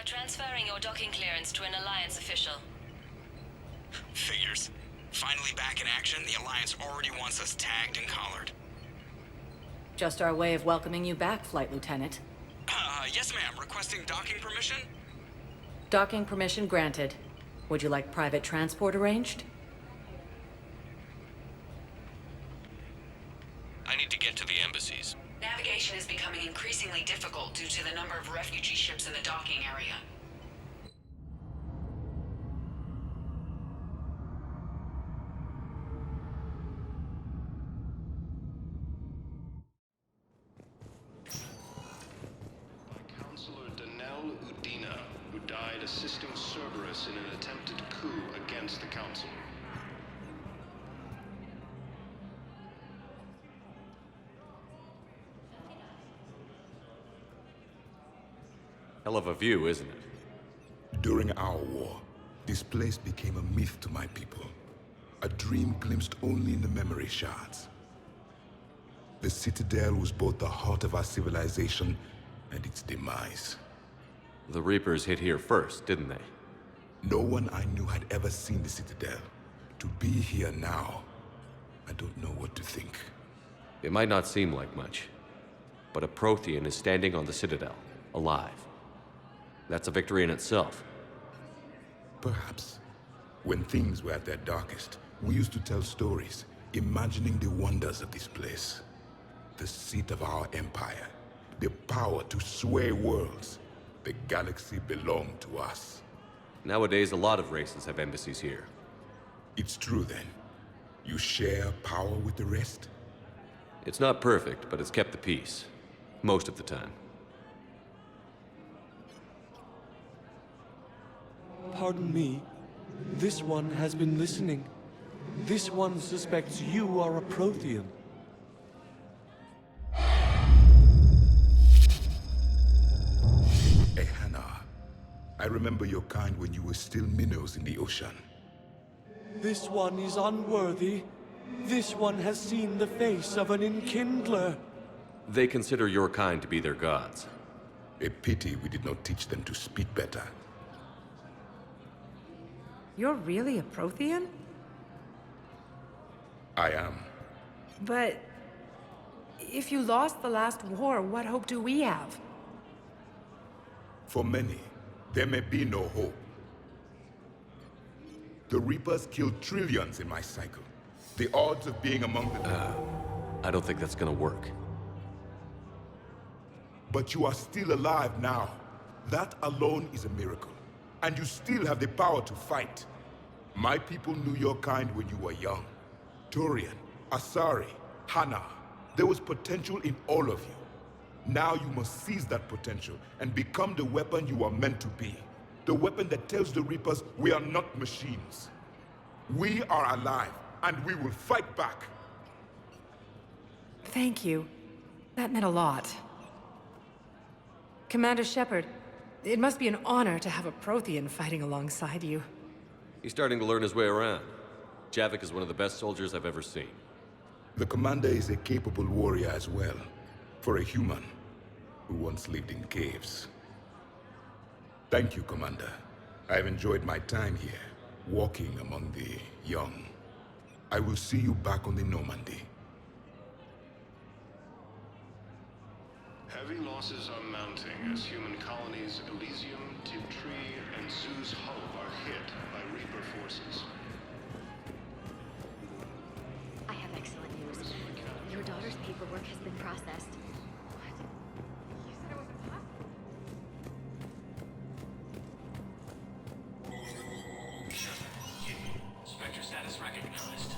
Transferring your docking clearance to an Alliance official. Figures. Finally back in action, the Alliance already wants us tagged and collared. Just our way of welcoming you back, Flight Lieutenant. Yes ma'am. Requesting docking permission? Docking permission granted. Would you like private transport arranged? I need to get to the embassies. Navigation is becoming increasingly difficult due to the number of refugee ships in the docking area. Assisting Cerberus in an attempted coup against the Council. Hell of a view, isn't it? During our war, this place became a myth to my people. A dream glimpsed only in the memory shards. The Citadel was both the heart of our civilization and its demise. The Reapers hit here first, didn't they? No one I knew had ever seen the Citadel. To be here now, I don't know what to think. It might not seem like much, but a Prothean is standing on the Citadel, alive. That's a victory in itself. Perhaps. When things were at their darkest, we used to tell stories, imagining the wonders of this place. The seat of our empire, the power to sway worlds. The galaxy belonged to us. Nowadays, a lot of races have embassies here. It's true then. You share power with the rest? It's not perfect, but it's kept the peace. Most of the time. Pardon me. This one has been listening. This one suspects you are a Prothean. I remember your kind when you were still minnows in the ocean. This one is unworthy. This one has seen the face of an enkindler. They consider your kind to be their gods. A pity we did not teach them to speak better. You're really a Prothean? I am. But if you lost the last war, what hope do we have? For many, there may be no hope. The Reapers killed trillions in my cycle. The odds of being among the... I don't think that's gonna work. But you are still alive now. That alone is a miracle. And you still have the power to fight. My people knew your kind when you were young. Turian, Asari, Hana. There was potential in all of you. Now you must seize that potential and become the weapon you are meant to be. The weapon that tells the Reapers we are not machines. We are alive, and we will fight back. Thank you. That meant a lot. Commander Shepard, it must be an honor to have a Prothean fighting alongside you. He's starting to learn his way around. Javik is one of the best soldiers I've ever seen. The commander is a capable warrior as well. For a human who once lived in caves. Thank you, Commander. I've enjoyed my time here, walking among the young. I will see you back on the Normandy. Heavy losses are mounting as human colonies Elysium, Tiptree, and Zoo's Hope are hit by Reaper forces. I have excellent news. Your daughter's paperwork has been processed. Spectre status recognized.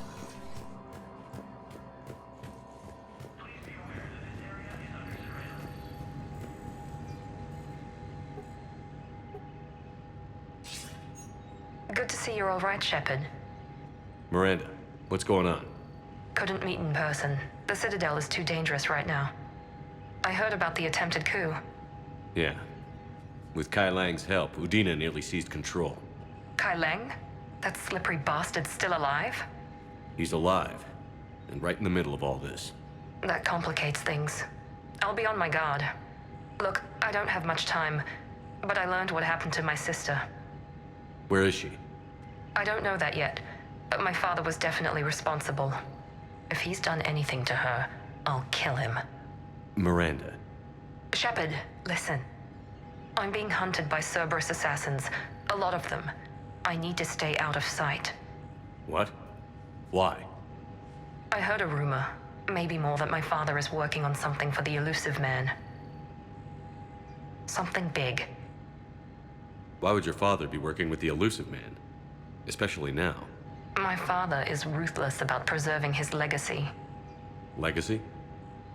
Please be aware that this area is under surveillance. Good to see you're all right, Shepard. Miranda, what's going on? Couldn't meet in person. The Citadel is too dangerous right now. I heard about the attempted coup. Yeah. With Kai Lang's help, Udina nearly seized control. Kai Lang? That slippery bastard's still alive? He's alive, and right in the middle of all this. That complicates things. I'll be on my guard. Look, I don't have much time, but I learned what happened to my sister. Where is she? I don't know that yet, but my father was definitely responsible. If he's done anything to her, I'll kill him. Miranda. Shepard, listen. I'm being hunted by Cerberus assassins. A lot of them. I need to stay out of sight. What? Why? I heard a rumor, maybe more, that my father is working on something for the Elusive Man. Something big. Why would your father be working with the Elusive Man? Especially now. My father is ruthless about preserving his legacy. Legacy?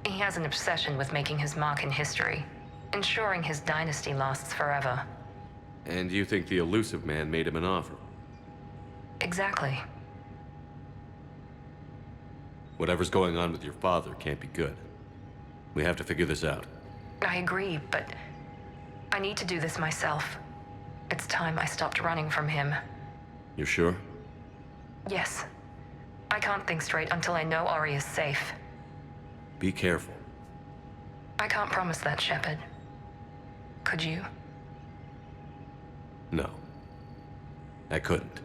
He has an obsession with making his mark in history, ensuring his dynasty lasts forever. And you think the Elusive Man made him an offer? Exactly. Whatever's going on with your father can't be good. We have to figure this out. I agree, but I need to do this myself. It's time I stopped running from him. You're sure? Yes. I can't think straight until I know Ori is safe. Be careful. I can't promise that, Shepard. Could you? No. I couldn't.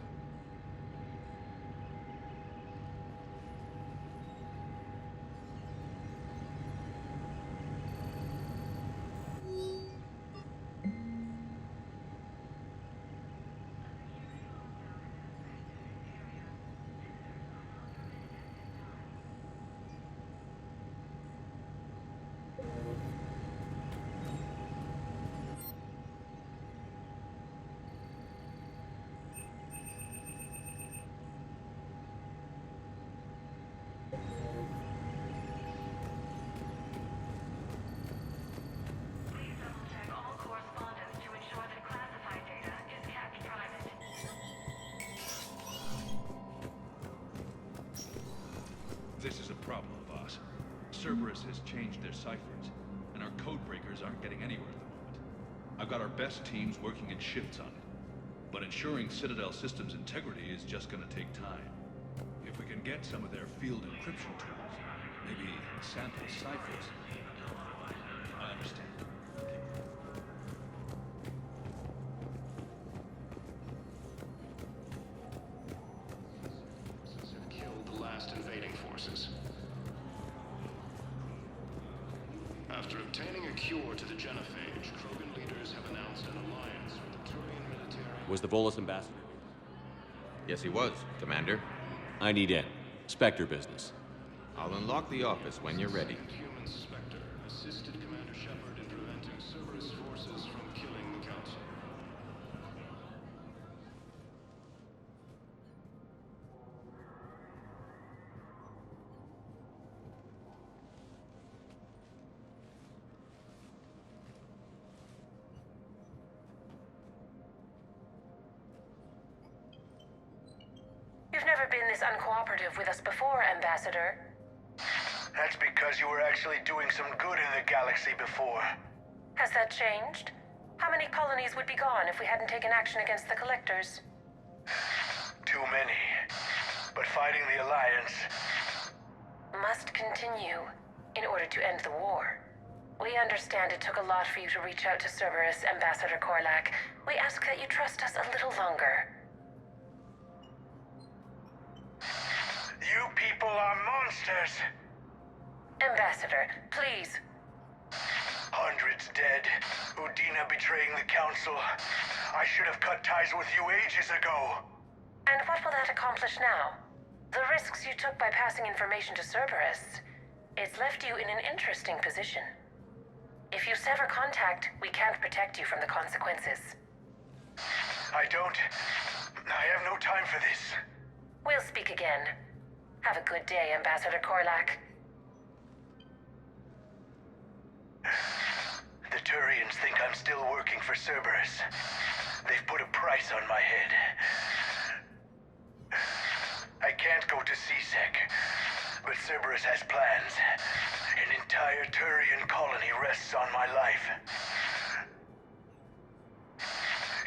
This is a problem, boss. Cerberus has changed their ciphers, and our codebreakers aren't getting anywhere at the moment. I've got our best teams working in shifts on it, but ensuring Citadel systems integrity is just gonna take time. If we can get some of their field encryption tools, maybe sample ciphers. I understand. Have killed the last invading forces. After obtaining a cure to the genophage, Krogan leaders have announced an alliance with the Turian military. Was the Volus ambassador? Yes, he was, Commander. I need in. Spectre business. I'll unlock the office when you're ready. Human Spectre assisted Commander Shepard in preventing Cerberus forces from killing the Council. You've never been this uncooperative with us before, Ambassador. That's because you were actually doing some good in the galaxy before. Has that changed? How many colonies would be gone if we hadn't taken action against the Collectors? Too many. But fighting the Alliance must continue in order to end the war. We understand it took a lot for you to reach out to Cerberus, Ambassador Korlak. We ask that you trust us a little longer. You people are monsters! Ambassador, please. Hundreds dead. Udina betraying the Council. I should have cut ties with you ages ago. And what will that accomplish now? The risks you took by passing information to Cerberus. It's left you in an interesting position. If you sever contact, we can't protect you from the consequences. I have no time for this. We'll speak again. Have a good day, Ambassador Korlak. The Turians think I'm still working for Cerberus. They've put a price on my head. I can't go to CSEC, but Cerberus has plans. An entire Turian colony rests on my life.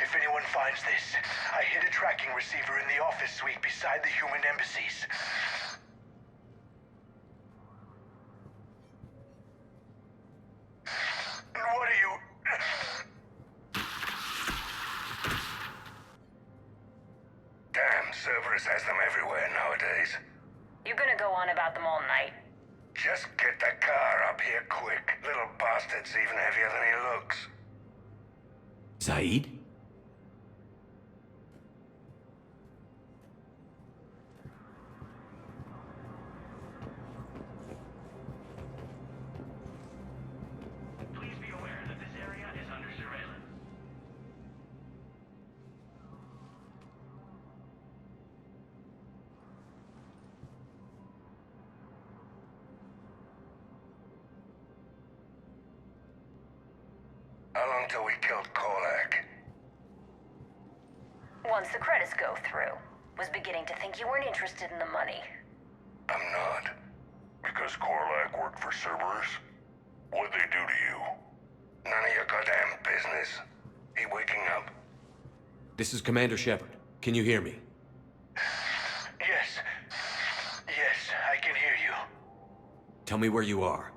If anyone finds this, I hid a tracking receiver in the office suite beside the human embassies. What are you... nowadays. You gonna go on about them all night? Just get the car up here quick. Little bastard's even heavier than he looks. Zaid? Please be aware that this area is under surveillance. How long till we killed Korlak? Once the credits go through. Was beginning to think you weren't interested in the money. I'm not. Because Korlak worked for Cerberus? What'd they do to you? None of your goddamn business. He waking up? This is Commander Shepard. Can you hear me? Yes. Yes, I can hear you. Tell me where you are.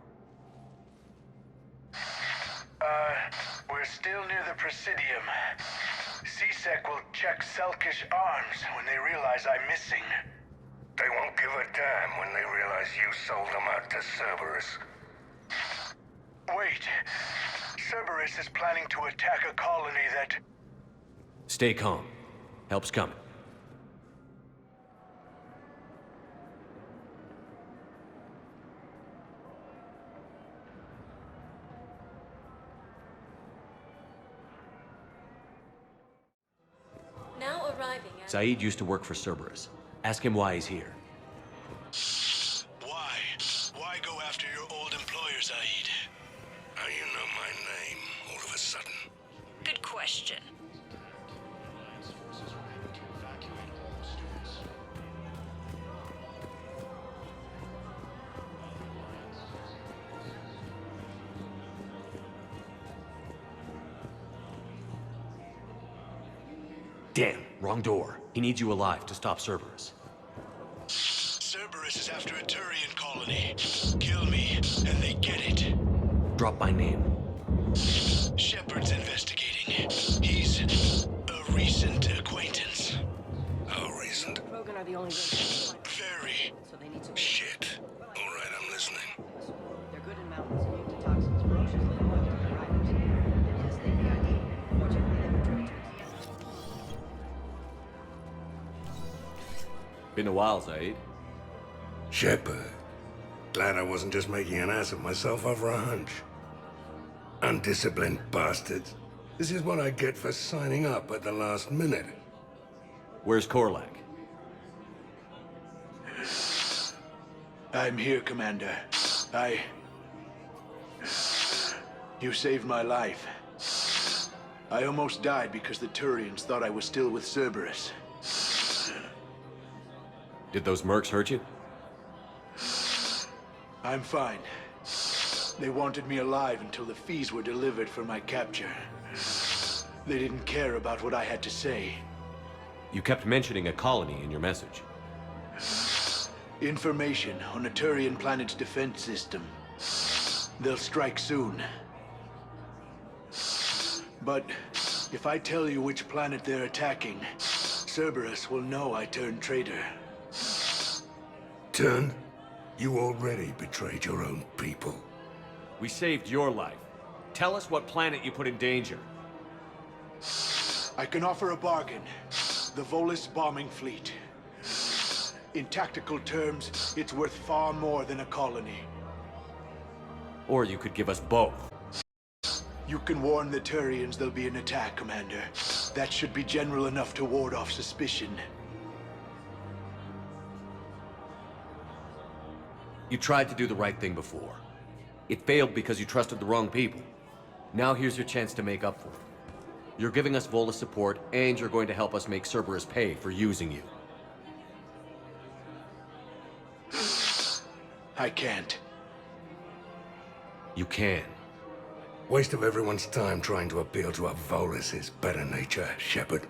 We're still near the Presidium. CSEC will check Selkish arms when they realize I'm missing. They won't give a damn when they realize you sold them out to Cerberus. Wait. Cerberus is planning to attack a colony that... Stay calm. Help's coming. Now arriving at... Zaid used to work for Cerberus. Ask him why he's here. Why? Why go after your old employer, Zaid? How you know my name all of a sudden? Good question. Damn, wrong door. He needs you alive to stop Cerberus. Cerberus is after a Turian colony. Kill me, and they get it. Drop my name. Shepard's investigating. He's a recent acquaintance. How recent? Paragon are the only ones. Very. So they need to... Shit. All right, I'm listening. They're good in mountains, immune to toxins, ferociously loyal to their riders. Yes, they the ID. Fortunately, they were driven to Been a while, Zaid. Shepard. Glad I wasn't just making an ass of myself over a hunch. Undisciplined bastards. This is what I get for signing up at the last minute. Where's Korlak? I'm here, Commander. You saved my life. I almost died because the Turians thought I was still with Cerberus. Did those mercs hurt you? I'm fine. They wanted me alive until the fees were delivered for my capture. They didn't care about what I had to say. You kept mentioning a colony in your message. Information on a Turian planet's defense system. They'll strike soon. But if I tell you which planet they're attacking, Cerberus will know I turned traitor. Turned? You already betrayed your own people. We saved your life. Tell us what planet you put in danger. I can offer a bargain. The Volus bombing fleet. In tactical terms, it's worth far more than a colony. Or you could give us both. You can warn the Turians there'll be an attack, Commander. That should be general enough to ward off suspicion. You tried to do the right thing before. It failed because you trusted the wrong people. Now here's your chance to make up for it. You're giving us Volus support, and you're going to help us make Cerberus pay for using you. I can't. You can. Waste of everyone's time trying to appeal to a Volus' better nature, Shepard.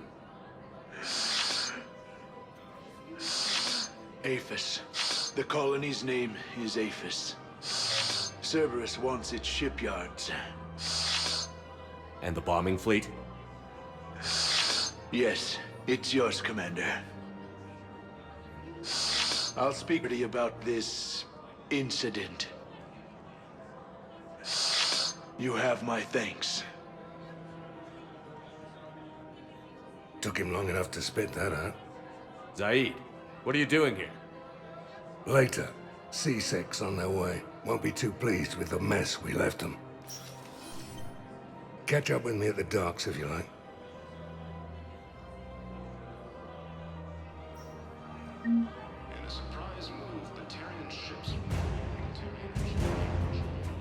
Aphis. The colony's name is Aphis. Cerberus wants its shipyards. And the bombing fleet? Yes, it's yours, Commander. I'll speak to you about this incident. You have my thanks. Took him long enough to spit that out. Zaid, what are you doing here? Later, C-Sec's on their way. Won't be too pleased with the mess we left them. Catch up with me at the docks if you like. In a surprise move, Batarian ships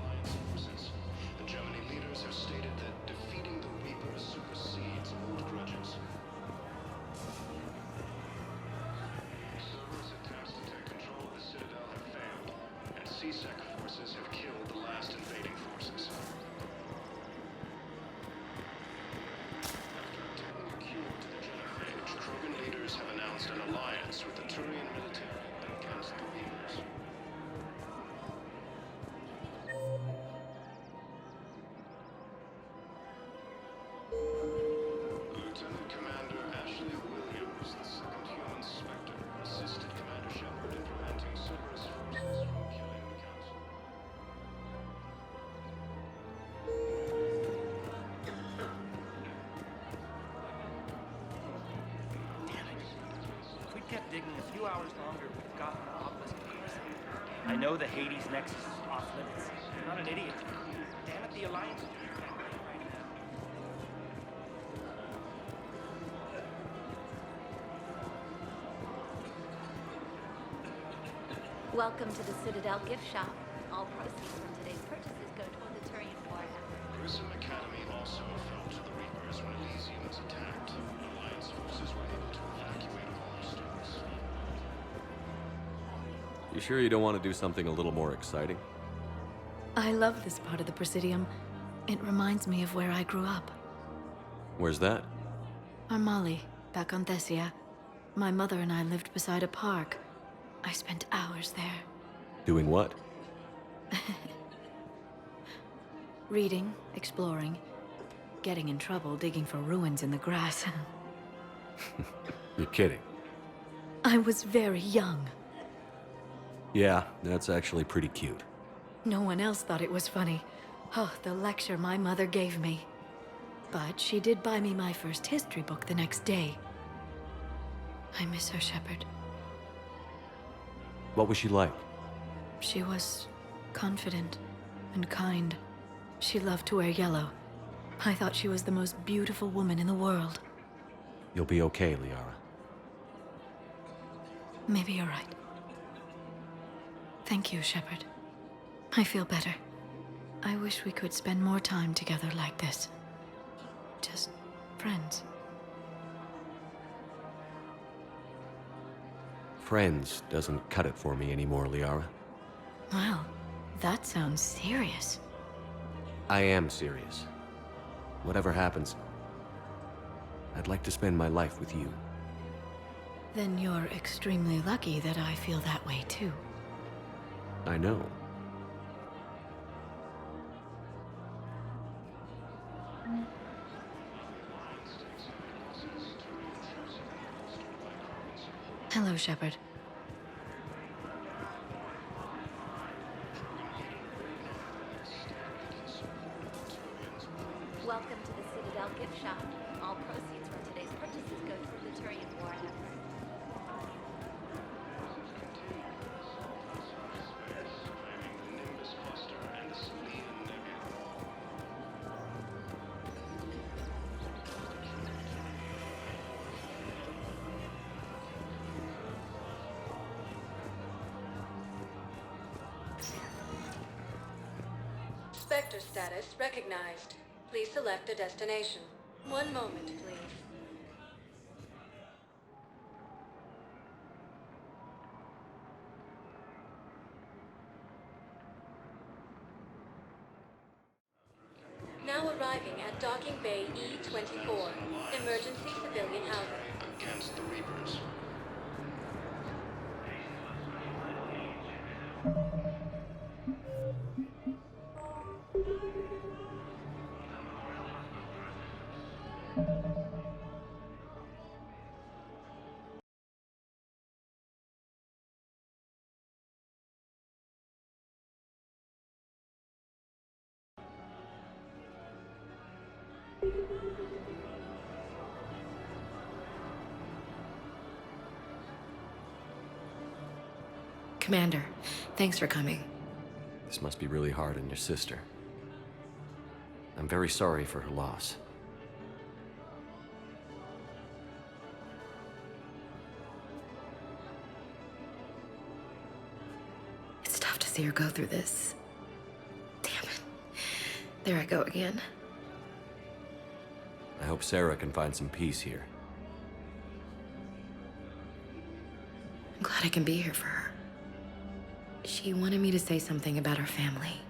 Alliance forces. The Germany leaders have stated that defeating the Reaper supersedes old grudges. Cerberus attempts to take control of the Citadel have failed, and C-Sec forces have killed the last invading forces. After obtaining a cure to the genophage, Krogan leaders have announced an alliance with the Turian military against the Reapers. Lieutenant Commander Ashley Williams, the second human Spectre, assisted Commander Shepard in preventing Cerberus forces from killing the Council. If we'd kept digging a few hours longer, we'd gotten off this place. I know the Hades Nexus is off limits. I'm not an idiot. Damn it, the Alliance is doing that right now. Welcome to the Citadel gift shop. All proceeds from today's purchases go toward the Turian war effort. Grissom Academy also fell to the Reapers when Elysium was attacked. Alliance forces were able to evacuate all our students. You sure you don't want to do something a little more exciting? I love this part of the Presidium. It reminds me of where I grew up. Where's that? Armali, back on Thessia. My mother and I lived beside a park. I spent hours there. Doing what? Reading, exploring, getting in trouble digging for ruins in the grass. You're kidding. I was very young. Yeah, that's actually pretty cute. No one else thought it was funny. Oh, the lecture my mother gave me. But she did buy me my first history book the next day. I miss her, Shepard. What was she like? She was confident and kind. She loved to wear yellow. I thought she was the most beautiful woman in the world. You'll be okay, Liara. Maybe you're right. Thank you, Shepard. I feel better. I wish we could spend more time together like this. Just friends. Friends doesn't cut it for me anymore, Liara. Wow, that sounds serious. I am serious. Whatever happens, I'd like to spend my life with you. Then you're extremely lucky that I feel that way too. I know. Hello, Shepard. Welcome to the Citadel gift shop. All proceeds from today's purchases go toward the Turian war effort. Spectre status recognized. Please select a destination. One moment, please. Now arriving at Docking Bay E-24. Emergency civilian housing. Against the Reapers. Commander, thanks for coming. This must be really hard on your sister. I'm very sorry for her loss. It's tough to see her go through this. Damn it. There I go again. I hope Sarah can find some peace here. I'm glad I can be here for her. She wanted me to say something about her family.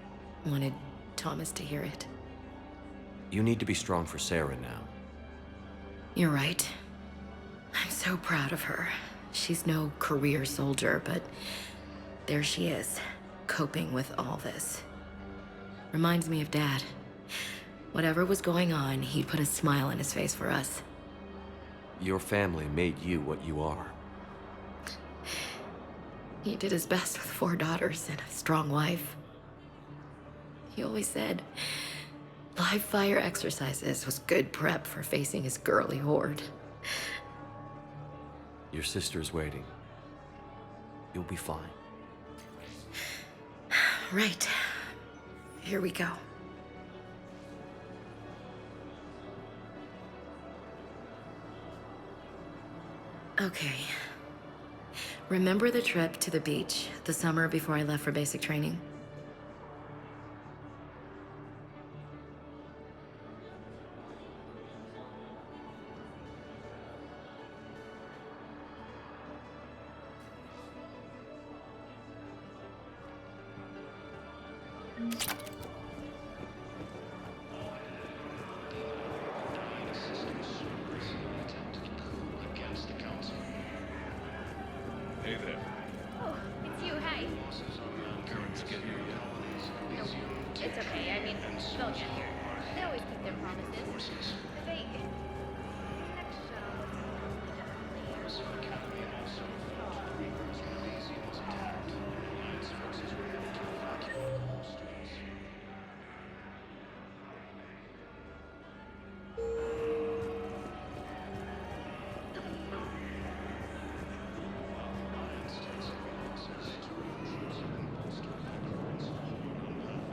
Wanted Thomas to hear it. You need to be strong for Sarah now. You're right. I'm so proud of her. She's no career soldier, but there she is, coping with all this. Reminds me of Dad. Whatever was going on, he'd put a smile on his face for us. Your family made you what you are. He did his best with 4 daughters and a strong wife. He always said live fire exercises was good prep for facing his girly horde. Your sister's waiting. You'll be fine. Right. Here we go. Okay. Remember the trip to the beach the summer before I left for basic training? Hey there. Oh, it's you. Hi. Parents get here yet? No, it's okay. I mean, they'll get here. They always keep their promises. They... Next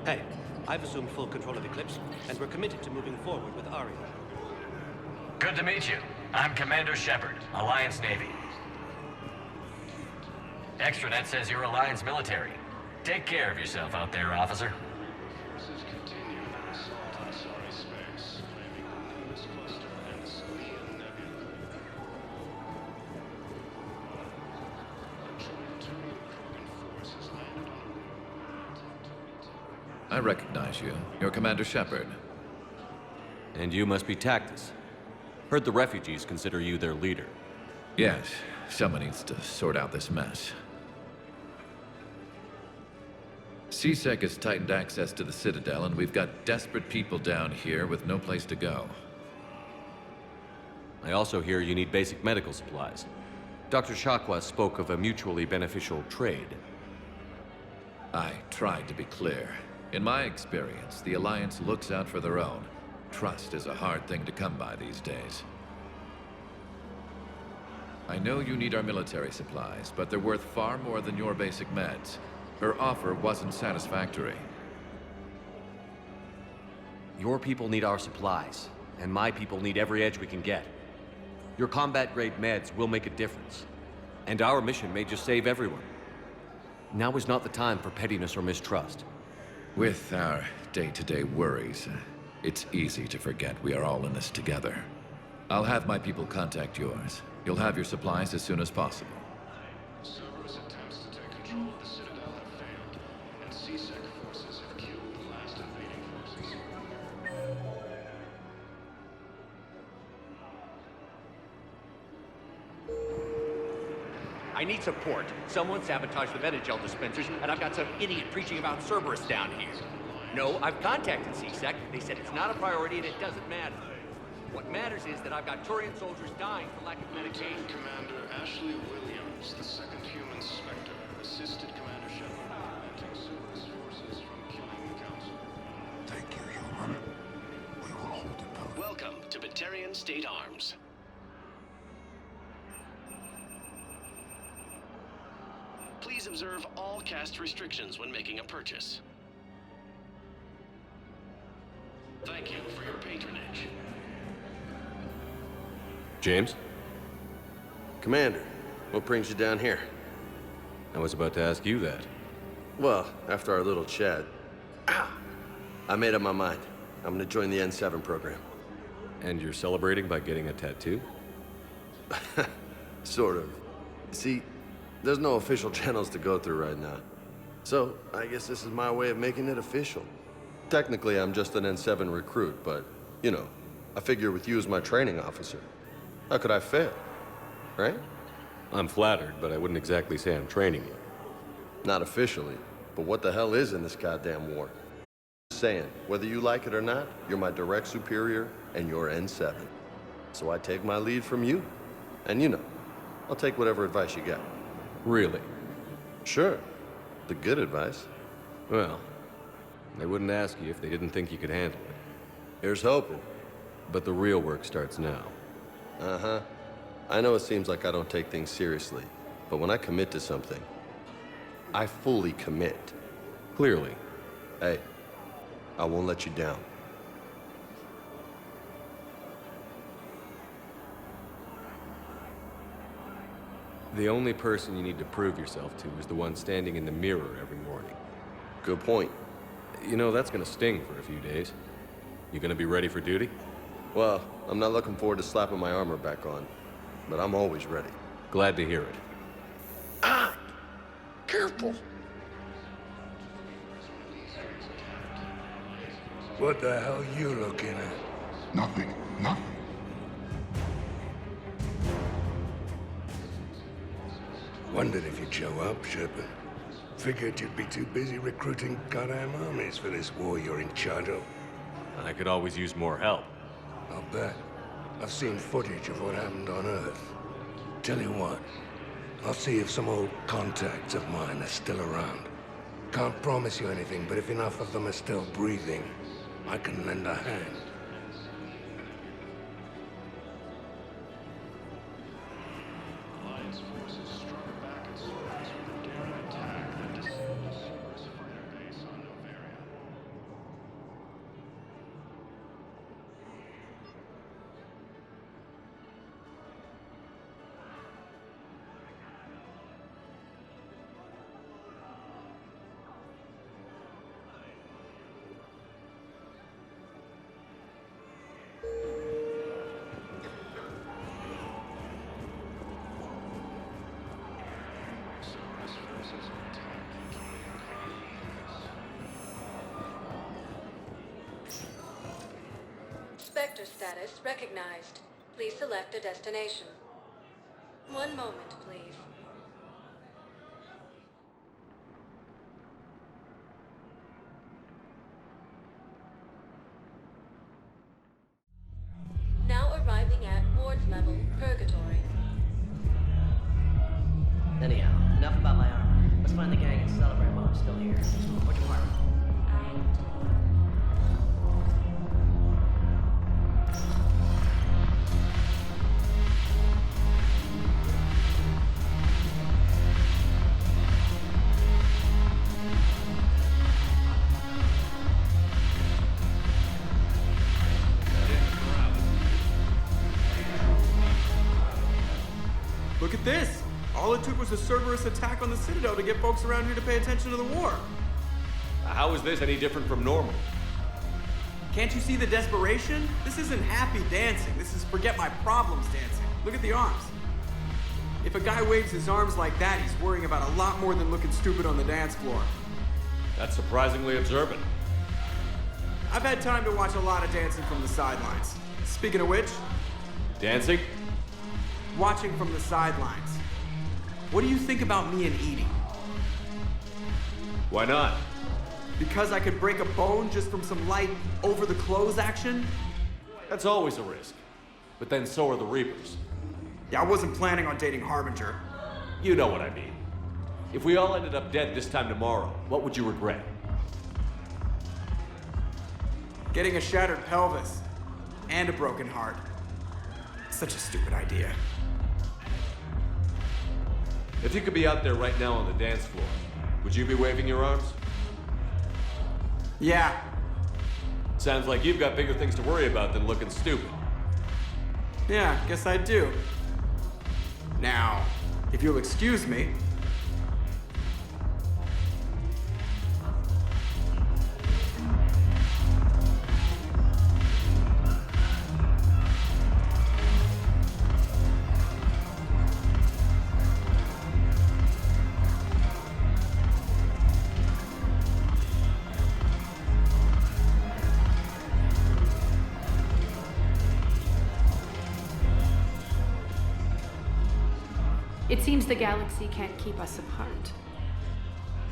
Hey, I've assumed full control of Eclipse, and we're committed to moving forward with Aria. Good to meet you. I'm Commander Shepard, Alliance Navy. Extranet says you're Alliance military. Take care of yourself out there, officer. Forces continue their assault on Sari space, claiming the Nimbus cluster and the Salian Nebula. A joint Turian-Krogan force has landed on I recognize you. You're Commander Shepard. And you must be Tactus. Heard the refugees consider you their leader. Yes, someone needs to sort out this mess. CSEC has tightened access to the Citadel, and we've got desperate people down here with no place to go. I also hear you need basic medical supplies. Dr. Shakwa spoke of a mutually beneficial trade. I tried to be clear. In my experience, the Alliance looks out for their own. Trust is a hard thing to come by these days. I know you need our military supplies, but they're worth far more than your basic meds. Her offer wasn't satisfactory. Your people need our supplies, and my people need every edge we can get. Your combat-grade meds will make a difference, and our mission may just save everyone. Now is not the time for pettiness or mistrust. With our day-to-day worries, it's easy to forget we are all in this together. I'll have my people contact yours. You'll have your supplies as soon as possible. Cerberus attempts to take control of the Citadel have failed, and CSEC forces have killed the last invading forces. I need support. Someone sabotaged the Metagel dispensers, and I've got some idiot preaching about Cerberus down here. No, I've contacted CSEC. They said it's not a priority and it doesn't matter. What matters is that I've got Turian soldiers dying for lack of medication. Lieutenant Commander Ashley Williams, the second human Spectre, assisted Commander Shepard in preventing Cerberus forces from killing the Council. Thank you, human. We will hold it down. Welcome to Batarian State Arms. Please Please observe all caste restrictions when making a purchase. Thank you for your patronage. James? Commander, what brings you down here? I was about to ask you that. Well, after our little chat, I made up my mind. I'm gonna join the N7 program. And you're celebrating by getting a tattoo? Sort of. See, there's no official channels to go through right now. So, I guess this is my way of making it official. Technically, I'm just an N7 recruit, but, you know, I figure with you as my training officer, how could I fail? Right? I'm flattered, but I wouldn't exactly say I'm training you. Not officially, but what the hell is in this goddamn war? Saying, whether you like it or not, you're my direct superior, and you're N7. So I take my lead from you. And you know, I'll take whatever advice you got. Really? Sure. The good advice. Well, they wouldn't ask you if they didn't think you could handle it. Here's hoping. But the real work starts now. Uh-huh. I know it seems like I don't take things seriously, but when I commit to something, I fully commit. Clearly. Hey, I won't let you down. The only person you need to prove yourself to is the one standing in the mirror every morning. Good point. You know, that's gonna sting for a few days. You gonna be ready for duty? Well, I'm not looking forward to slapping my armor back on, but I'm always ready. Glad to hear it. Ah! Careful! What the hell are you looking at? Nothing. Nothing. Wondered if you'd show up, Shepard. Figured you'd be too busy recruiting goddamn armies for this war you're in charge of. I could always use more help. I'll bet. I've seen footage of what happened on Earth. Tell you what, I'll see if some old contacts of mine are still around. Can't promise you anything, but if enough of them are still breathing, I can lend a hand. Alliance forces struck back at Cerberus with a daring attack that disabled the Cerberus fighter base on Noveria. Cerberus forces are attacking Spectre status recognized. Please select a destination. One moment, please. Now arriving at Ward's level, Purgatory. Anyhow, enough about my armor. Let's find the gang and celebrate while I'm still here. What do you want? Look at this! All it took was a Cerberus attack on the Citadel to get folks around here to pay attention to the war. How is this any different from normal? Can't you see the desperation? This isn't happy dancing. This is forget my problems dancing. Look at the arms. If a guy waves his arms like that, he's worrying about a lot more than looking stupid on the dance floor. That's surprisingly observant. I've had time to watch a lot of dancing from the sidelines. Speaking of which... Dancing? Watching from the sidelines. What do you think about me and Edie? Why not? Because I could break a bone just from some light over-the-clothes action? That's always a risk. But then so are the Reapers. Yeah, I wasn't planning on dating Harbinger. You know what I mean. If we all ended up dead this time tomorrow, what would you regret? Getting a shattered pelvis. And a broken heart. Such a stupid idea. If you could be out there right now on the dance floor, would you be waving your arms? Yeah. Sounds like you've got bigger things to worry about than looking stupid. Yeah, guess I do. Now, if you'll excuse me. It seems the galaxy can't keep us apart.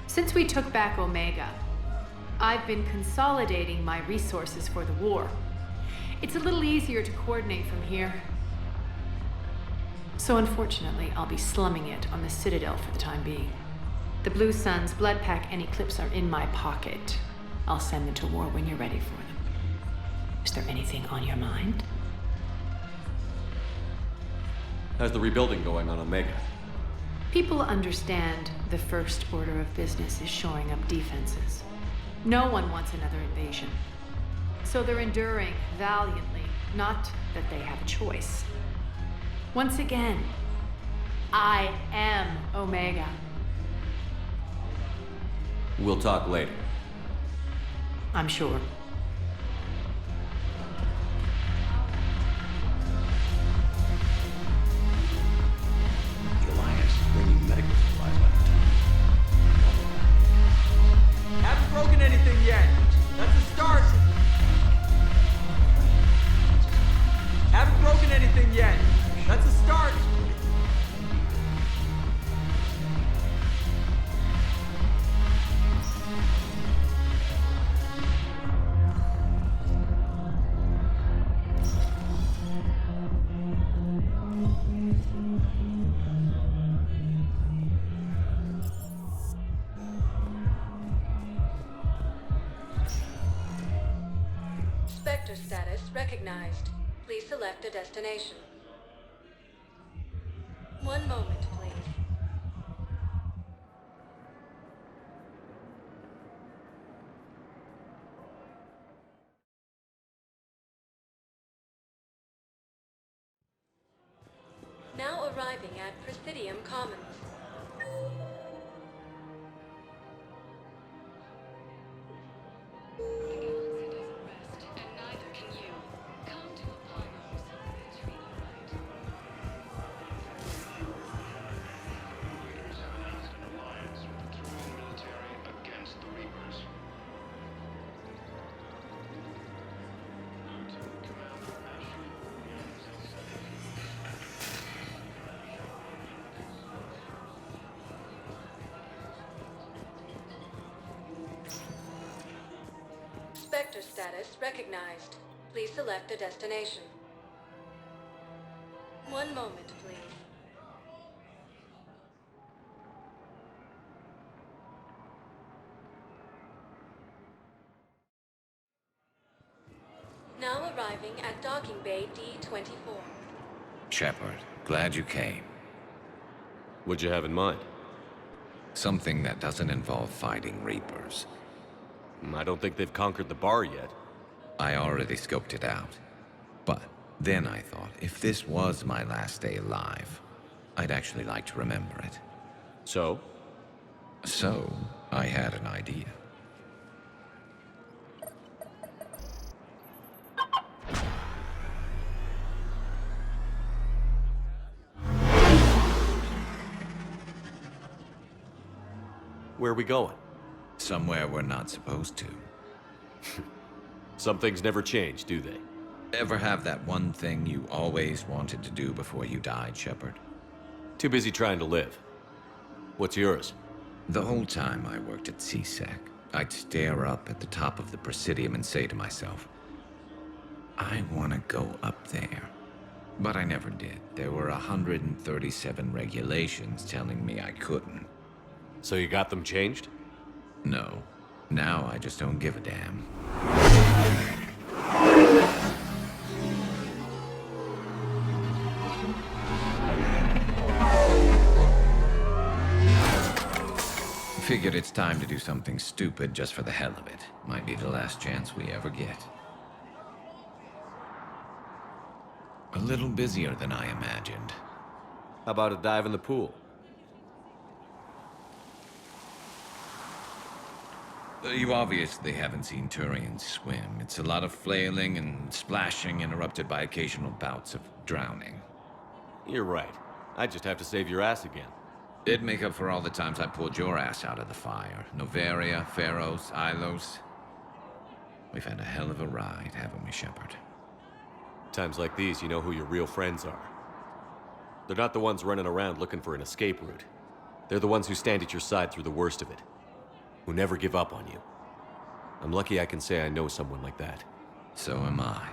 Since we took back Omega, I've been consolidating my resources for the war. It's a little easier to coordinate from here. So unfortunately, I'll be slumming it on the Citadel for the time being. The Blue Suns, Blood Pack, and Eclipse are in my pocket. I'll send them to war when you're ready for them. Is there anything on your mind? How's the rebuilding going on Omega? People understand the first order of business is shoring up defenses. No one wants another invasion. So they're enduring valiantly, not that they have a choice. Once again, I am Omega. We'll talk later. I'm sure. Haven't broken anything yet. That's a start. Haven't broken anything yet. That's a start. Spectre status recognized. Please select a destination. One moment, please. Now arriving at Presidium Commons. Spectre status recognized. Please select a destination. One moment, please. Now arriving at Docking Bay D-24. Shepard, glad you came. What'd you have in mind? Something that doesn't involve fighting Reapers. I don't think they've conquered the bar yet. I already scoped it out. But then I thought, if this was my last day alive, I'd actually like to remember it. So? So, I had an idea. Where are we going? Somewhere we're not supposed to. Some things never change, do they? Ever have that one thing you always wanted to do before you died, Shepard? Too busy trying to live. What's yours? The whole time I worked at CSEC, I'd stare up at the top of the Presidium and say to myself, I want to go up there. But I never did. There were 137 regulations telling me I couldn't. So you got them changed? No. Now I just don't give a damn. Figured it's time to do something stupid just for the hell of it. Might be the last chance we ever get. A little busier than I imagined. How about a dive in the pool? You obviously haven't seen Turians swim. It's a lot of flailing and splashing, interrupted by occasional bouts of drowning. You're right. I just have to save your ass again. It'd make up for all the times I pulled your ass out of the fire. Noveria, Pharos, Ilos. We've had a hell of a ride, haven't we, Shepard? Times like these, you know who your real friends are. They're not the ones running around looking for an escape route. They're the ones who stand at your side through the worst of it. Who never give up on you. I'm lucky I can say I know someone like that. So am I.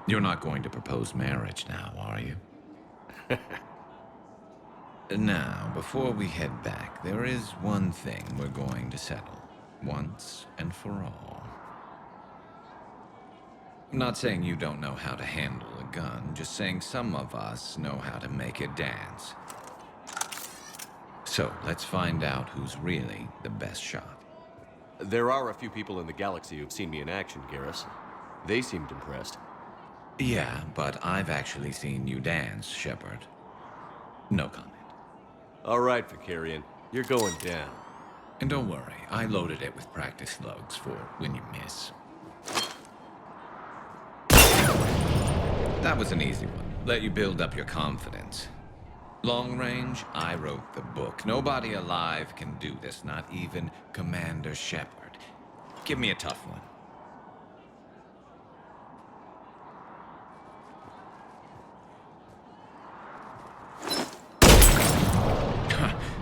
You're not going to propose marriage now, are you? Now, before we head back, there is one thing we're going to settle. Once and for all. I'm not saying you don't know how to handle a gun, just saying some of us know how to make it dance. So, let's find out who's really the best shot. There are a few people in the galaxy who've seen me in action, Garrus. They seemed impressed. Yeah, but I've actually seen you dance, Shepard. No comment. All right, Vicarian. You're going down. And don't worry, I loaded it with practice slugs for when you miss. That was an easy one. Let you build up your confidence. Long range, I wrote the book. Nobody alive can do this, not even Commander Shepard. Give me a tough one.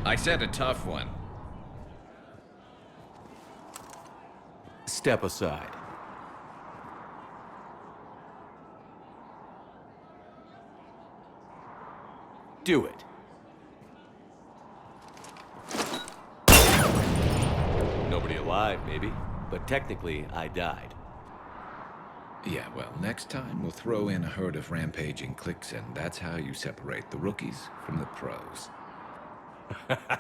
I said a tough one. Step aside. Do it. Nobody alive, maybe. But technically, I died. Yeah, well, next time we'll throw in a herd of rampaging cliques, and that's how you separate the rookies from the pros. Academy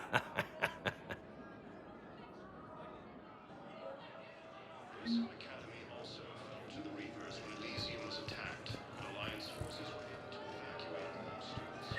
also fell to the Reapers when Elysium was attacked, and Alliance forces were able to evacuate all students.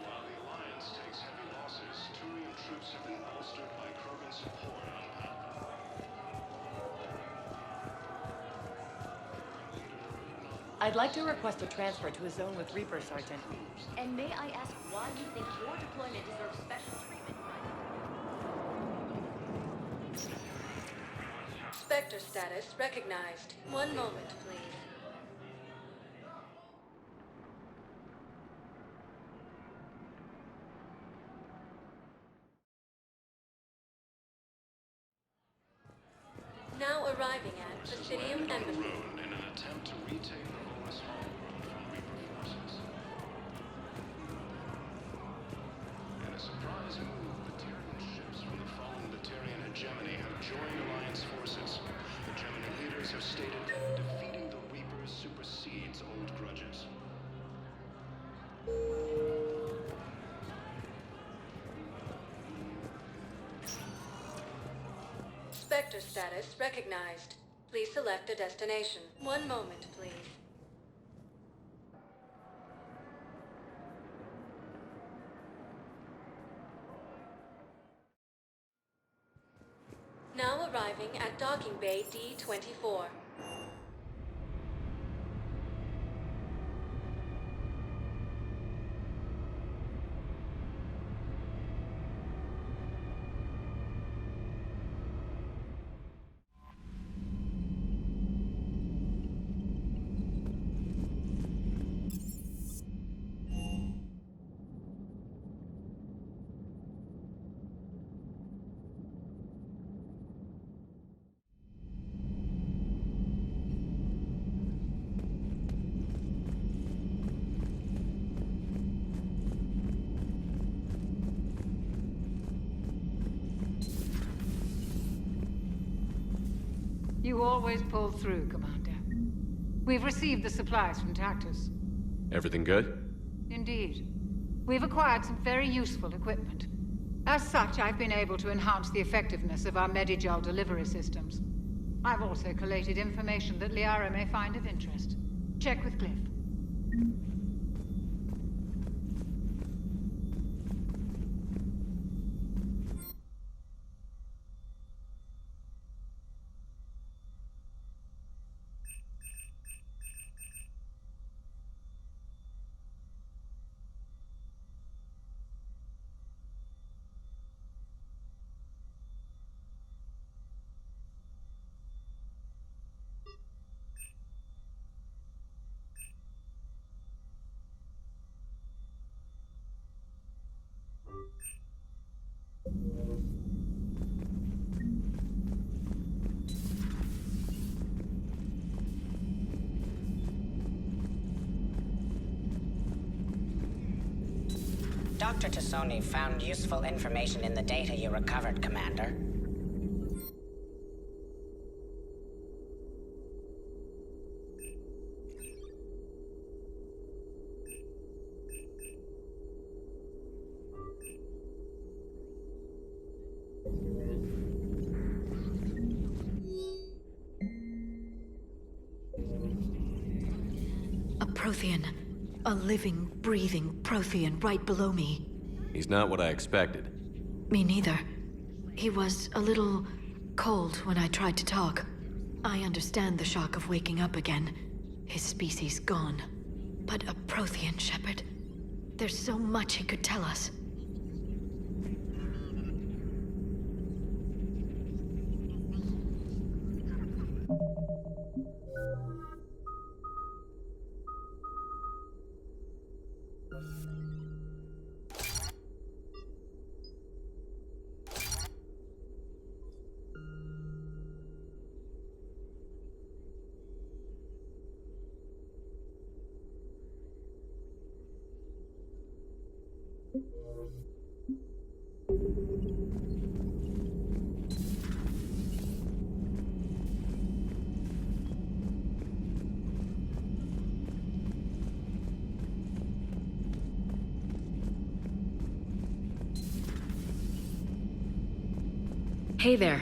While the Alliance takes heavy losses, Turian troops have been bolstered by Krogan support on Palace. I'd like to request a transfer to a zone with Reaper, Sergeant. And may I ask why you think your deployment deserves special treatment? Spectre status recognized. One moment, please. Now arriving at Presidium Embassy. Road in an attempt to retake the Volus homeworld from Reaper forces. In a surprise move, Batarian ships from the fallen Batarian hegemony have joined Alliance forces. Hegemony leaders have stated defeating the Reapers supersedes old grudges. Spectre status recognized. Please select a destination. One moment, please. Now arriving at Docking Bay D-24. You always pull through, Commander. We've received the supplies from Tactus. Everything good? Indeed. We've acquired some very useful equipment. As such, I've been able to enhance the effectiveness of our Medigel delivery systems. I've also collated information that Liara may find of interest. Check with Glyph. Dr. Tassoni found useful information in the data you recovered, Commander. A Prothean. A living, breathing Prothean right below me. He's not what I expected. Me neither. He was a little cold when I tried to talk. I understand the shock of waking up again. His species gone. But a Prothean, Shepard. There's so much he could tell us. Hey there.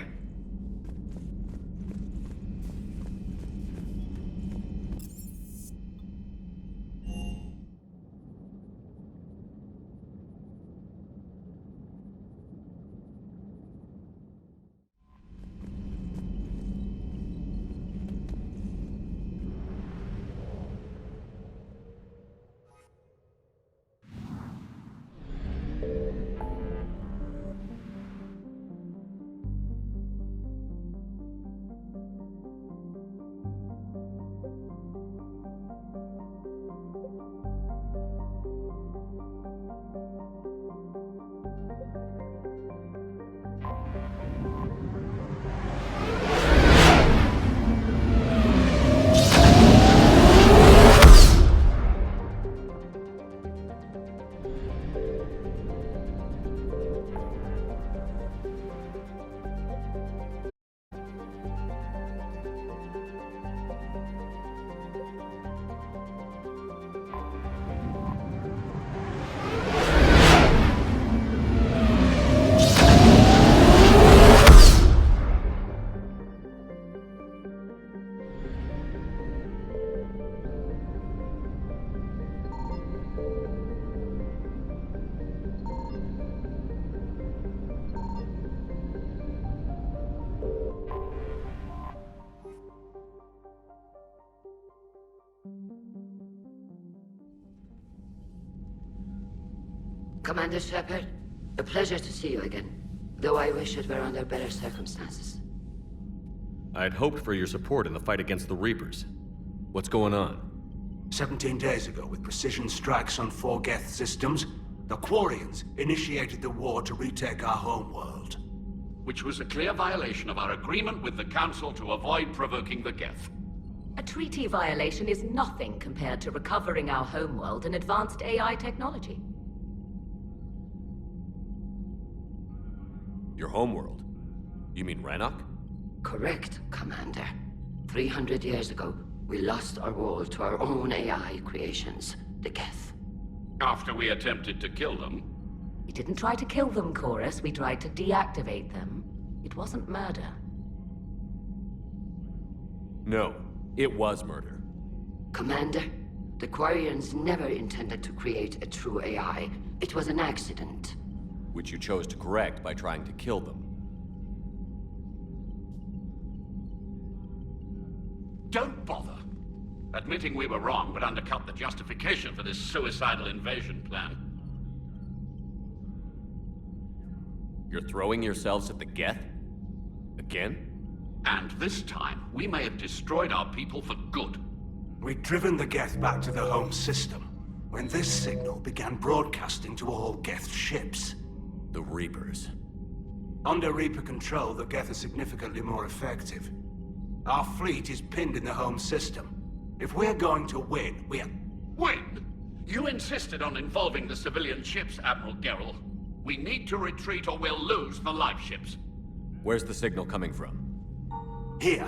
Commander Shepard, a pleasure to see you again, though I wish it were under better circumstances. I'd hoped for your support in the fight against the Reapers. What's going on? 17 days ago, with precision strikes on 4 Geth systems, the Quarians initiated the war to retake our homeworld. Which was a clear violation of our agreement with the Council to avoid provoking the Geth. A treaty violation is nothing compared to recovering our homeworld and advanced AI technology. Your homeworld? You mean Rannoch? Correct, Commander. 300 years ago, we lost our world to our own AI creations, the Geth. After we attempted to kill them? We didn't try to kill them, Chorus. We tried to deactivate them. It wasn't murder. No, it was murder. Commander, the Quarians never intended to create a true AI. It was an accident. Which you chose to correct by trying to kill them. Don't bother. Admitting we were wrong would undercut the justification for this suicidal invasion plan. You're throwing yourselves at the Geth? Again? And this time, we may have destroyed our people for good. We'd driven the Geth back to the home system when this signal began broadcasting to all Geth ships. The Reapers. Under Reaper control, the Geth are significantly more effective. Our fleet is pinned in the home system. If we're going to win, Win? You insisted on involving the civilian ships, Admiral Gerrel. We need to retreat or we'll lose the live ships. Where's the signal coming from? Here.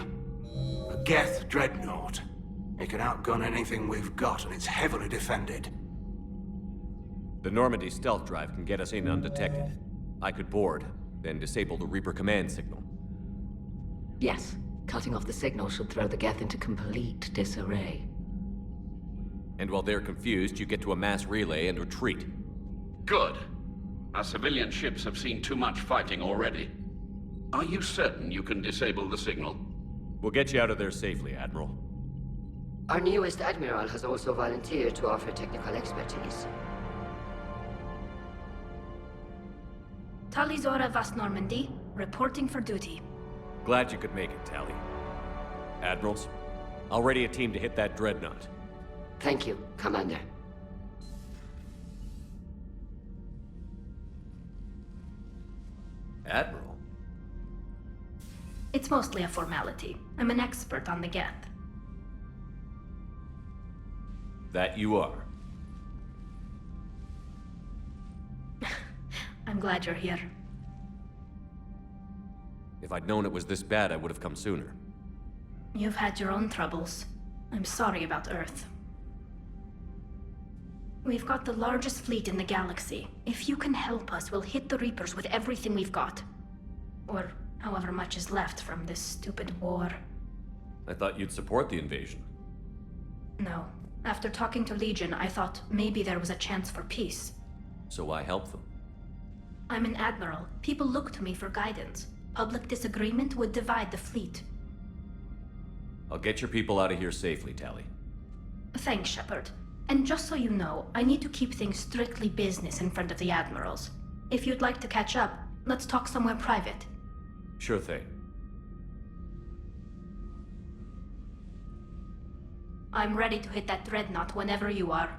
A Geth Dreadnought. It can outgun anything we've got, and it's heavily defended. The Normandy stealth drive can get us in undetected. I could board, then disable the Reaper command signal. Yes. Cutting off the signal should throw the Geth into complete disarray. And while they're confused, you get to a mass relay and retreat. Good. Our civilian ships have seen too much fighting already. Are you certain you can disable the signal? We'll get you out of there safely, Admiral. Our newest Admiral has also volunteered to offer technical expertise. Talizora Vast Normandy, reporting for duty. Glad you could make it, Tally. Admirals, I'll ready a team to hit that Dreadnought. Thank you, Commander. Admiral? It's mostly a formality. I'm an expert on the Geth. That you are. I'm glad you're here. If I'd known it was this bad, I would have come sooner. You've had your own troubles. I'm sorry about Earth. We've got the largest fleet in the galaxy. If you can help us, we'll hit the Reapers with everything we've got. Or however much is left from this stupid war. I thought you'd support the invasion. No. After talking to Legion, I thought maybe there was a chance for peace. So I helped them. I'm an admiral. People look to me for guidance. Public disagreement would divide the fleet. I'll get your people out of here safely, Tally. Thanks, Shepard. And just so you know, I need to keep things strictly business in front of the admirals. If you'd like to catch up, let's talk somewhere private. Sure thing. I'm ready to hit that Dreadnought whenever you are.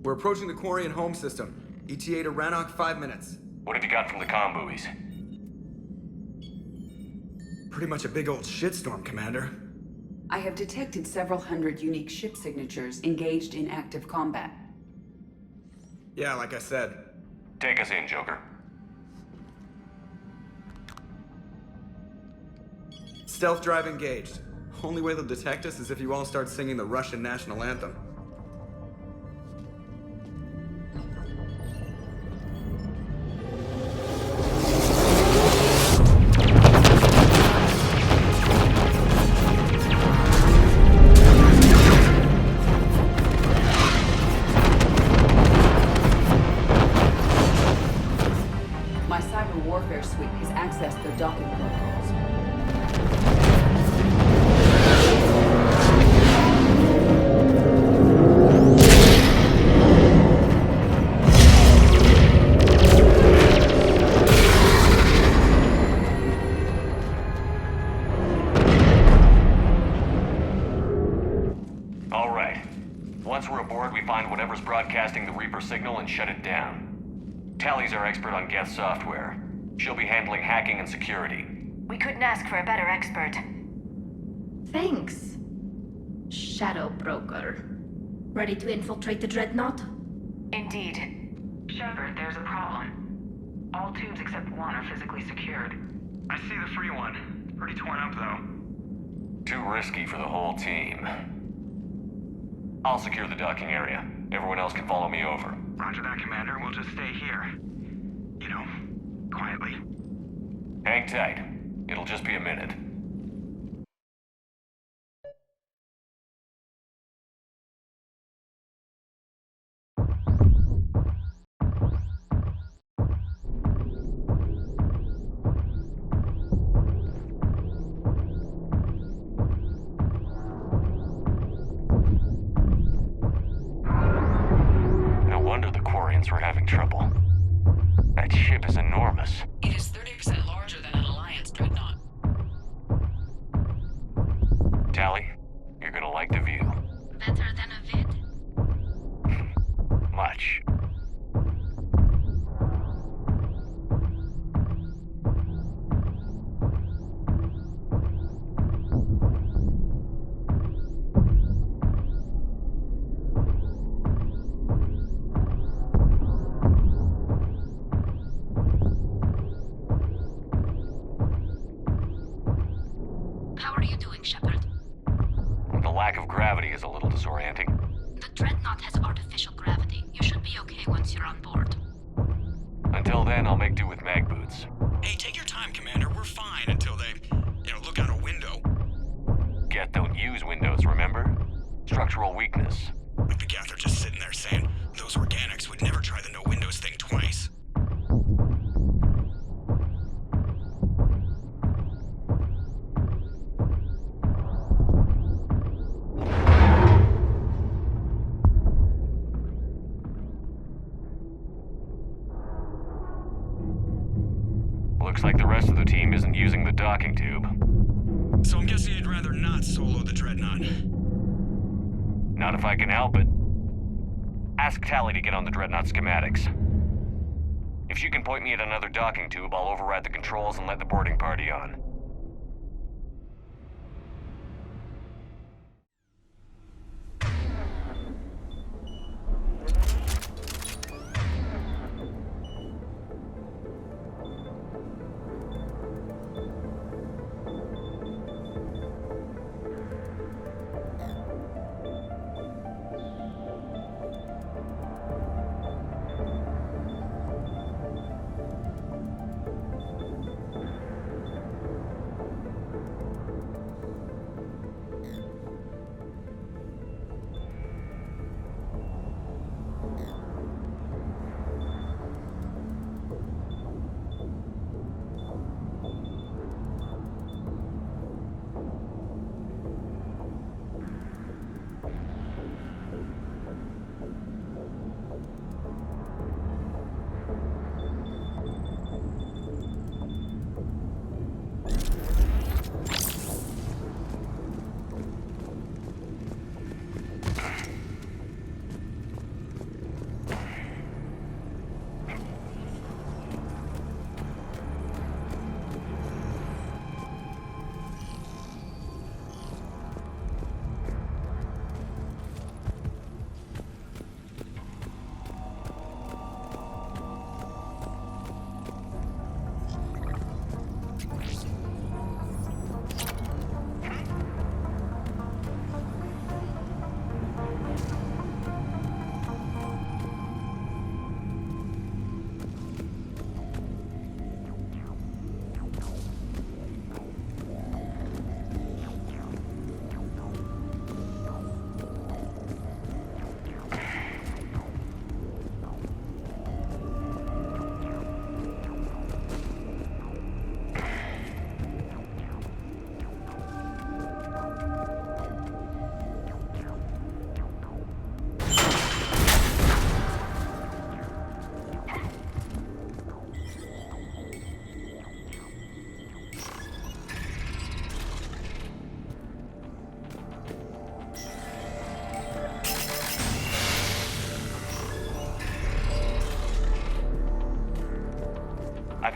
We're approaching the Quarian home system. ETA to Rannoch, 5 minutes. What have you got from the comm buoys? Pretty much a big old shitstorm, Commander. I have detected several hundred unique ship signatures engaged in active combat. Yeah, like I said. Take us in, Joker. Stealth drive engaged. Only way they'll detect us is if you all start singing the Russian national anthem. My cyber warfare suite has accessed their docking protocols. All right. Once we're aboard, we find whatever's broadcasting the Reaper signal and shut it down. Tally's our expert on Geth software. She'll be handling hacking and security. We couldn't ask for a better expert. Thanks, Shadow Broker. Ready to infiltrate the Dreadnought? Indeed. Shepard, there's a problem. All tubes except one are physically secured. I see the free one. Pretty torn up, though. Too risky for the whole team. I'll secure the docking area. Everyone else can follow me over. Roger that, Commander. We'll just stay here. You know, quietly. Hang tight. It'll just be a minute. No wonder the Quarians were having trouble. That ship is enormous. It is 30% larger than an Alliance Dreadnought. Tally, you're gonna like the view. Better than a vid? Much. How are you doing, Shepard? The lack of gravity is a little disorienting. The Dreadnought has artificial gravity. You should be okay once you're on board. Until then, I'll make do with mag boots. Hey, take your time, Commander. We're fine until they, look out a window. Geth don't use windows, remember? Structural weakness. Like the Geth are just sitting there saying, those organics would never try the no windows thing twice. Looks like the rest of the team isn't using the docking tube. So I'm guessing you'd rather not solo the Dreadnought. Not if I can help it. Ask Tally to get on the Dreadnought schematics. If she can point me at another docking tube, I'll override the controls and let the boarding party on.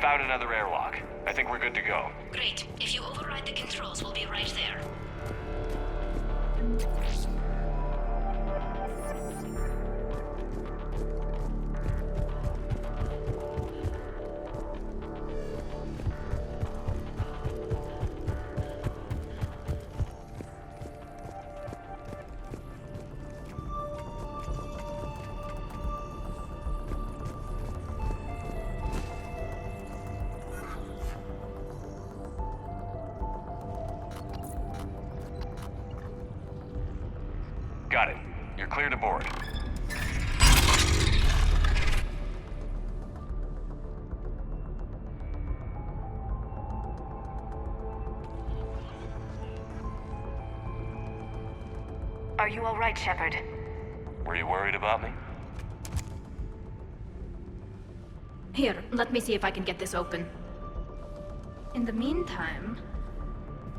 found another airlock. I think we're good to go. Great. If you override the controls, we'll be right there. Got it. You're clear to board. Are you all right, Shepard? Were you worried about me? Here, let me see if I can get this open. In the meantime,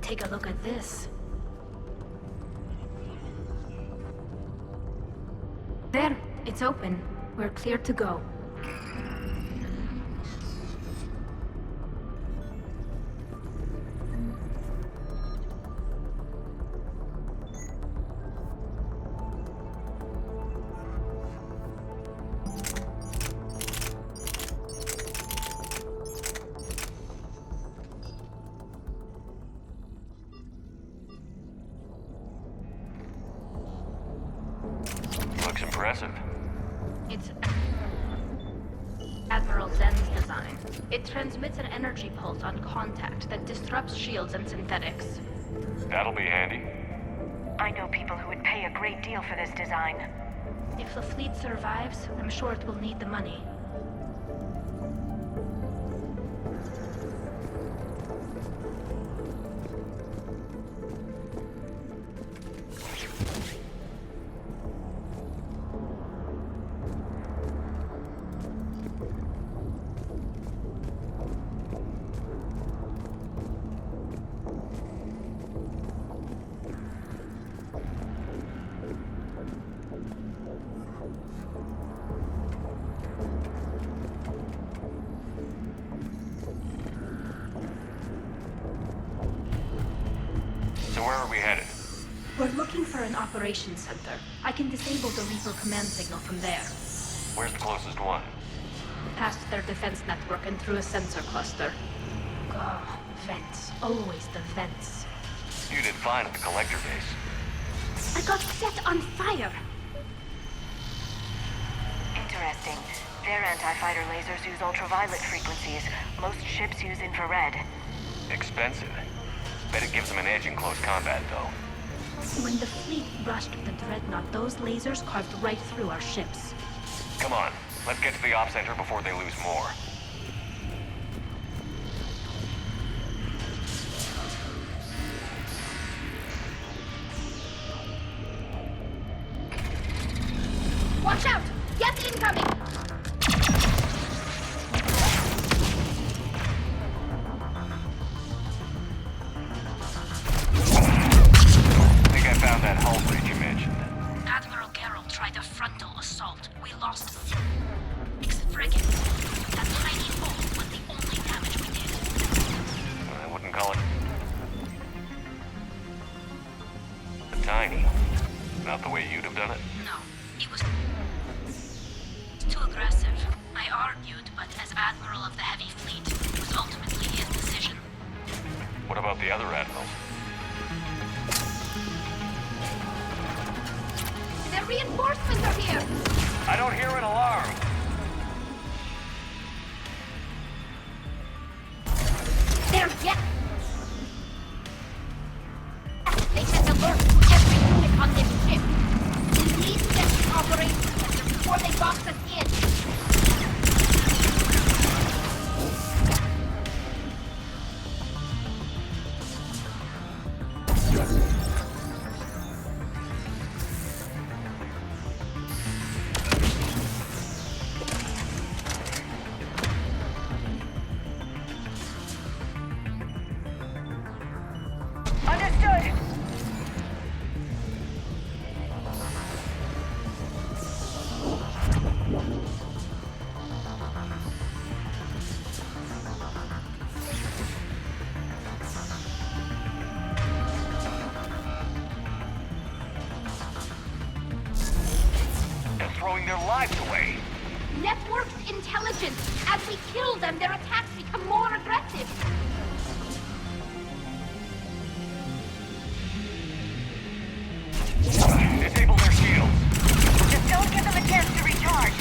take a look at this. There, it's open. We're clear to go. Looks impressive. It's Admiral Zen's design. It transmits an energy pulse on contact that disrupts shields and synthetics. That'll be handy. I know people who would pay a great deal for this design. If the fleet survives, I'm sure it will need the money. So where are we headed? We're looking for an operations center. I can disable the Reaper command signal from there. Where's the closest one? Past their defense network and through a sensor cluster. Oh, vents. Always the vents. You did fine at the collector base. I got set on fire! Interesting. Their anti-fighter lasers use ultraviolet frequencies. Most ships use infrared. Expensive. Bet it gives them an edge in close combat, though. When the fleet rushed the Dreadnought, those lasers carved right through our ships. Come on, let's get to the op center before they lose more. Watch out! Geth incoming! I think I found that hull breach you mentioned. Admiral Geralt tried a frontal assault. We lost 6 frigates. That tiny hole was the only damage we did. I wouldn't call it tiny. Not the way you'd have done it. No, it was too aggressive. I argued, but as Admiral of the Heavy Fleet, it was ultimately his decision. What about the other admirals? The reinforcements are here! I don't hear an alarm. There, yeah! Activate an alert to every unit on this ship. Please get the operations center before they box us in. Understood! intelligence. As we kill them, their attacks become more aggressive. Disable their shields. Just don't give them a chance to recharge.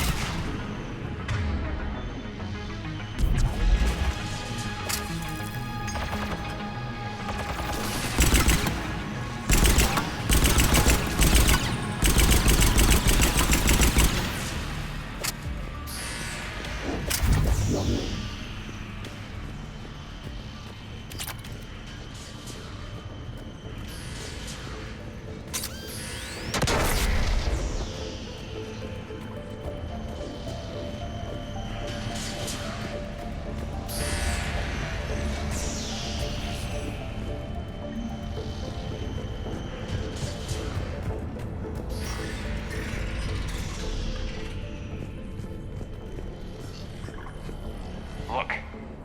Look,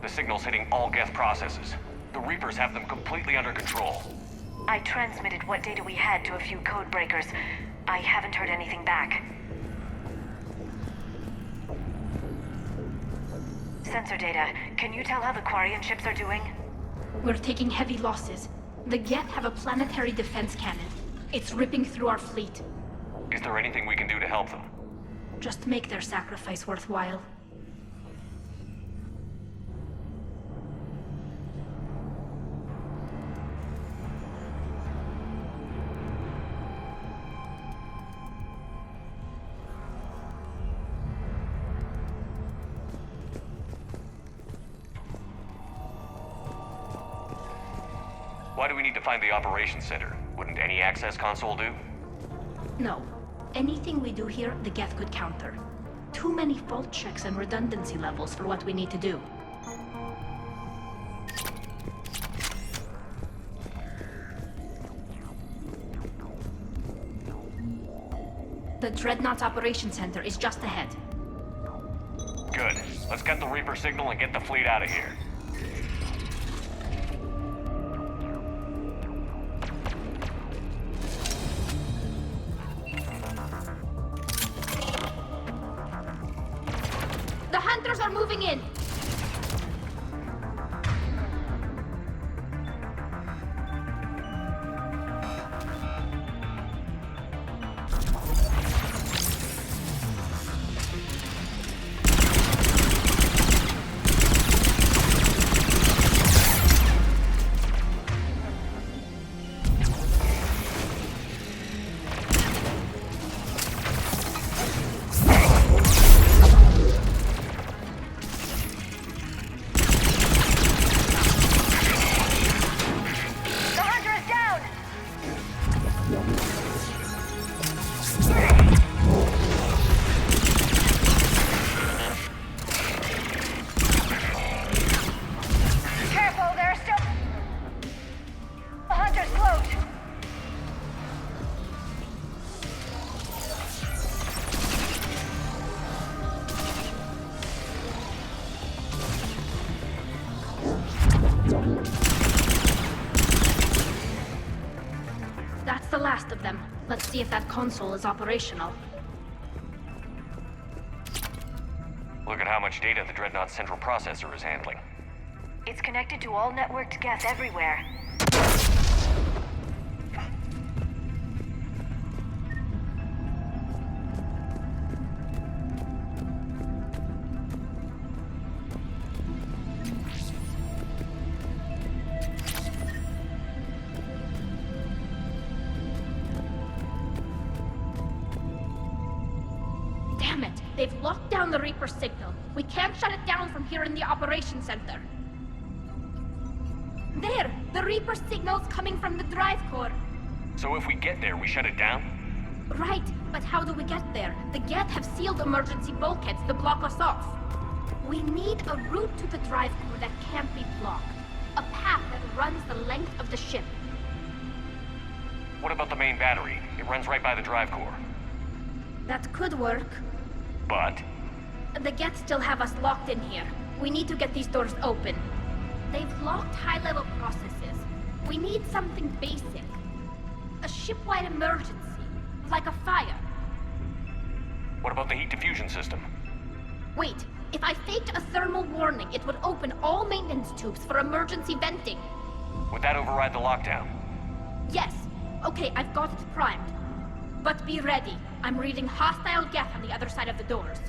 the signal's hitting all Geth processes. The Reapers have them completely under control. I transmitted what data we had to a few code breakers. I haven't heard anything back. Sensor data. Can you tell how the Quarian ships are doing? We're taking heavy losses. The Geth have a planetary defense cannon. It's ripping through our fleet. Is there anything we can do to help them? Just make their sacrifice worthwhile. Why do we need to find the operations center? Wouldn't any access console do? No. Anything we do here, the Geth could counter. Too many fault checks and redundancy levels for what we need to do. The Dreadnought Operations Center is just ahead. Good. Let's get the Reaper signal and get the fleet out of here. The Hunters are moving in! That's the last of them. Let's see if that console is operational. Look at how much data the Dreadnought central processor is handling. It's connected to all networked Geth everywhere. Damn it! They've locked down the Reaper signal. We can't shut it down from here in the operations center. There! The Reaper signal's coming from the drive core. So if we get there, we shut it down? Right, but how do we get there? The Geth have sealed emergency bulkheads to block us off. We need a route to the drive core that can't be blocked. A path that runs the length of the ship. What about the main battery? It runs right by the drive core. That could work. But? The Geth still have us locked in here. We need to get these doors open. They've locked high-level processes. We need something basic. A ship-wide emergency. Like a fire. What about the heat diffusion system? Wait, If I faked a thermal warning, it would open all maintenance tubes for emergency venting. Would that override the lockdown? Yes. Okay, I've got it primed. But be ready. I'm reading hostile Geth on the other side of the doors.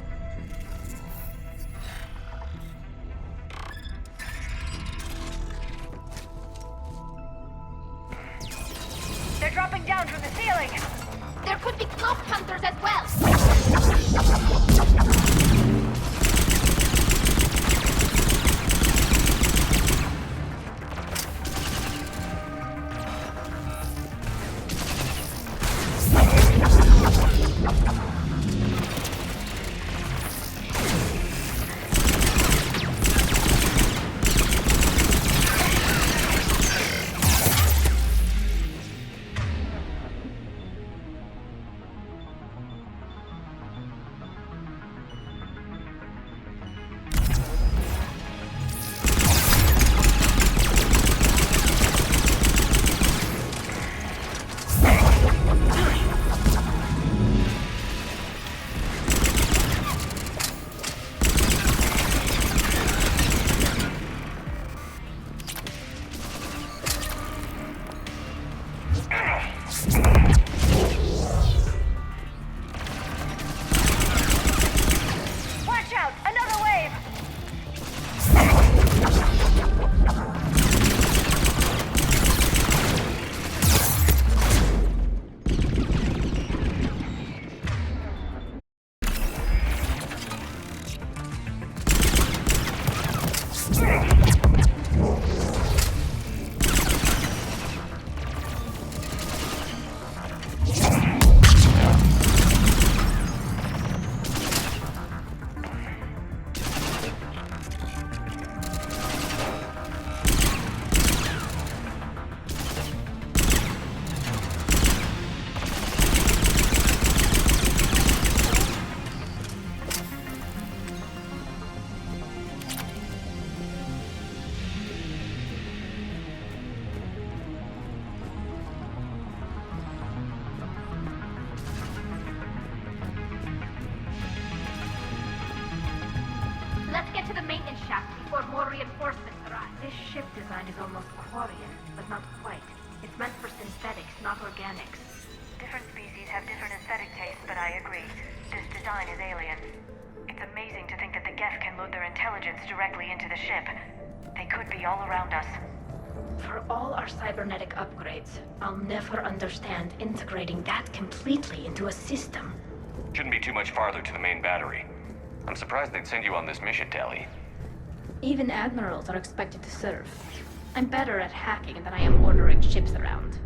They're dropping down from the ceiling! There could be cloak hunters as well! Directly into the ship. They could be all around us. For all our cybernetic upgrades, I'll never understand integrating that completely into a system. Shouldn't be too much farther to the main battery. I'm surprised they'd send you on this mission, Tali. Even admirals are expected to serve. I'm better at hacking than I am ordering ships around.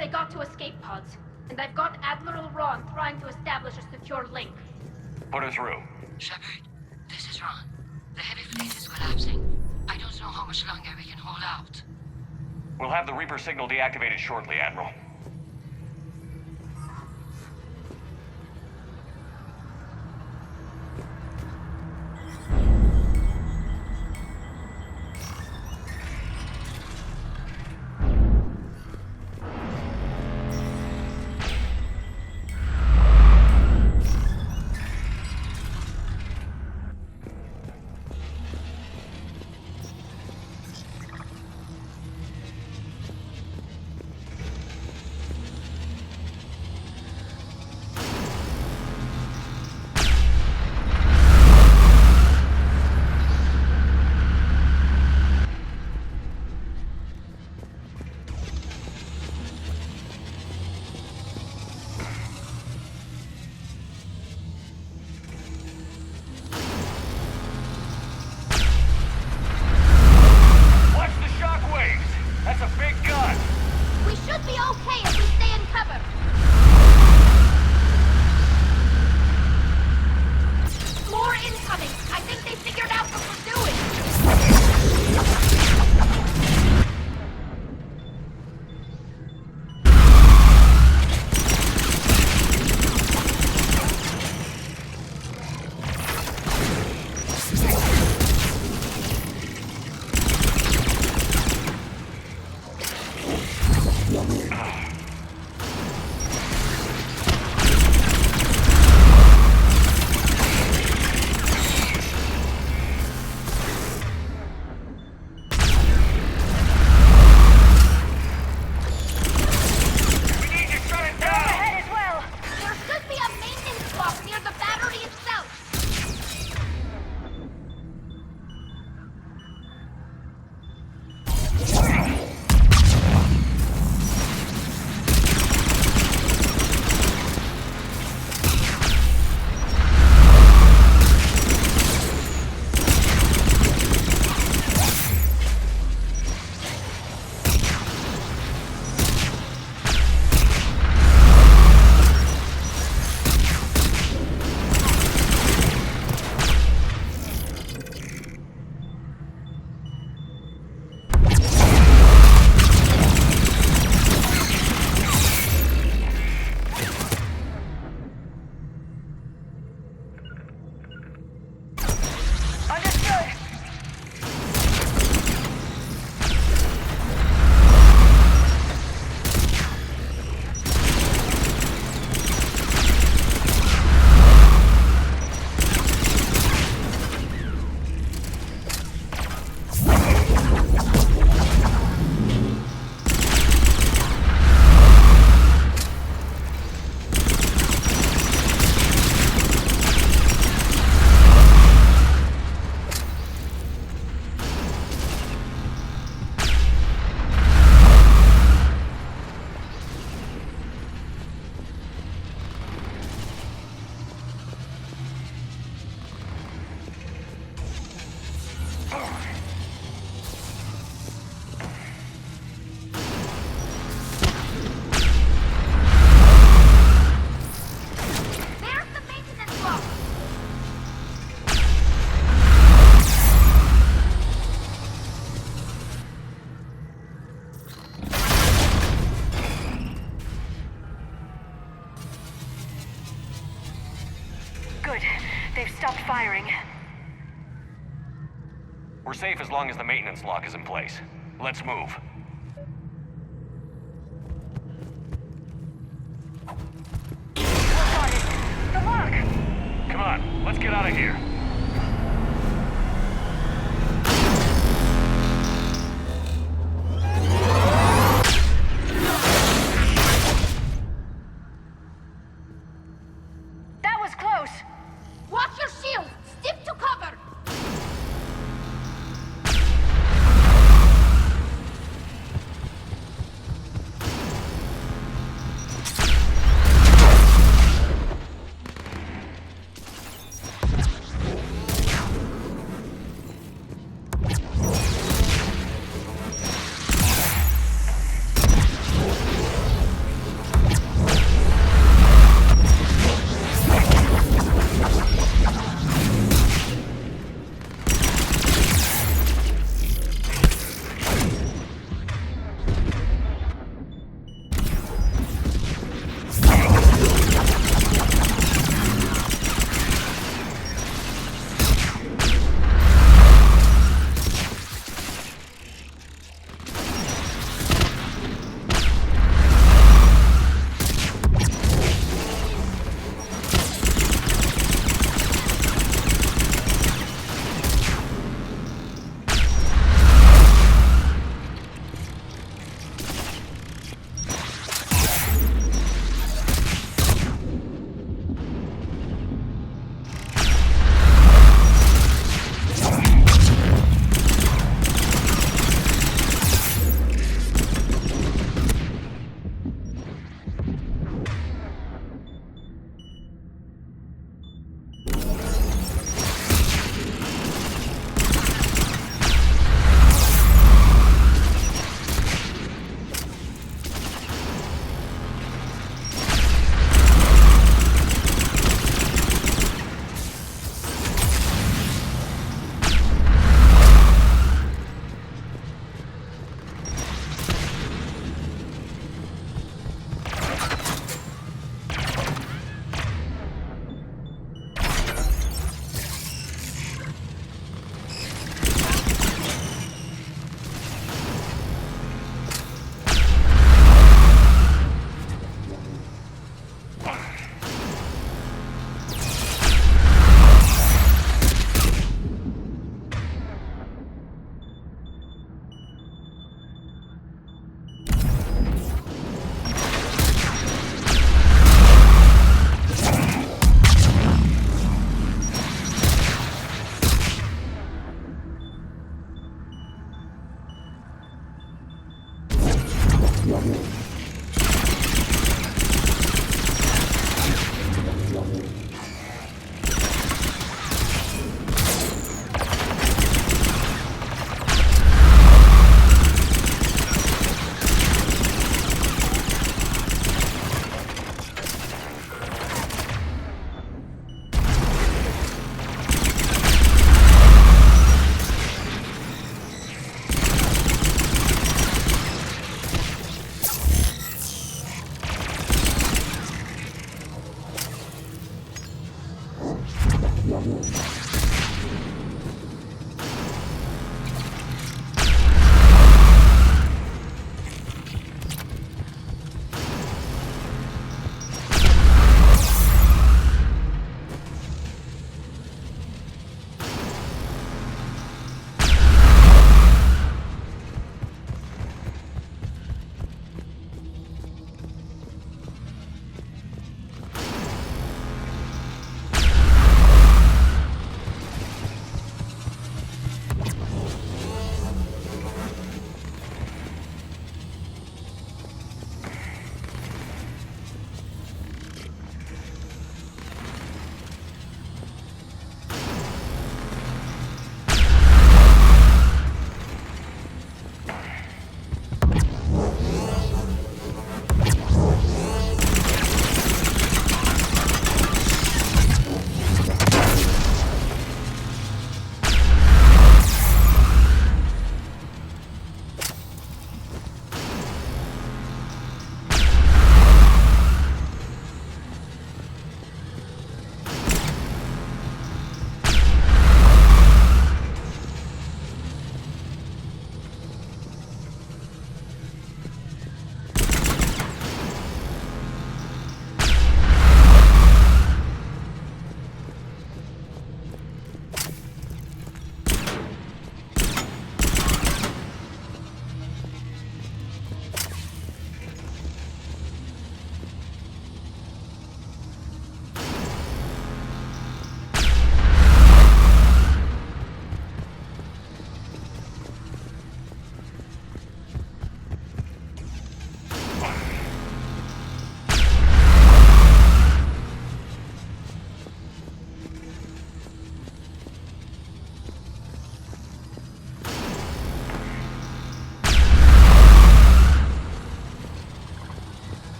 They got to escape pods, and I've got Admiral Ron trying to establish a secure link. Put her through. Shepard, this is Ron. The heavy fleet is collapsing. I don't know how much longer we can hold out. We'll have the Reaper signal deactivated shortly, Admiral. They've stopped firing. We're safe as long as the maintenance lock is in place. Let's move. Got it. The lock! Come on, let's get out of here. That was close! Watch your shield! Stick to cover!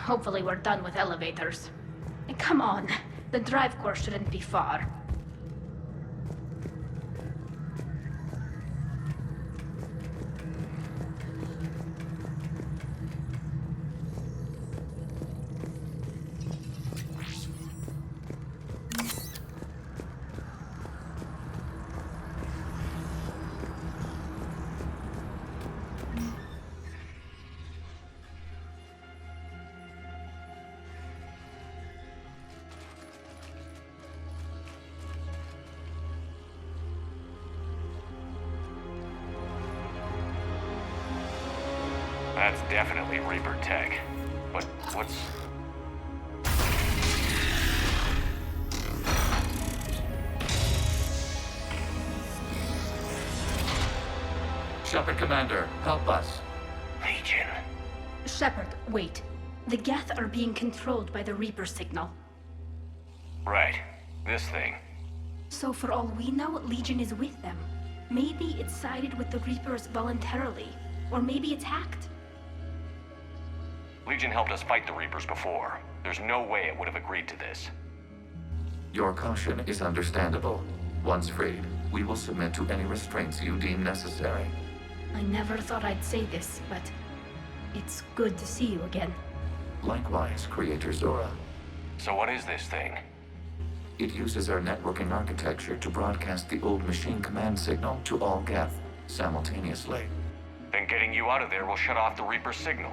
Hopefully we're done with elevators. Come on, the drive core shouldn't be far. That's definitely Reaper tech. But what's... Shepard, Commander, help us. Legion. Shepard, wait. The Geth are being controlled by the Reaper signal. Right. This thing. So for all we know, Legion is with them. Maybe it sided with the Reapers voluntarily. Or maybe it's hacked. Legion helped us fight the Reapers before. There's no way it would have agreed to this. Your caution is understandable. Once freed, we will submit to any restraints you deem necessary. I never thought I'd say this, but it's good to see you again. Likewise, Creator Zora. So what is this thing? It uses our networking architecture to broadcast the old machine command signal to all Geth simultaneously. Then getting you out of there will shut off the Reaper signal.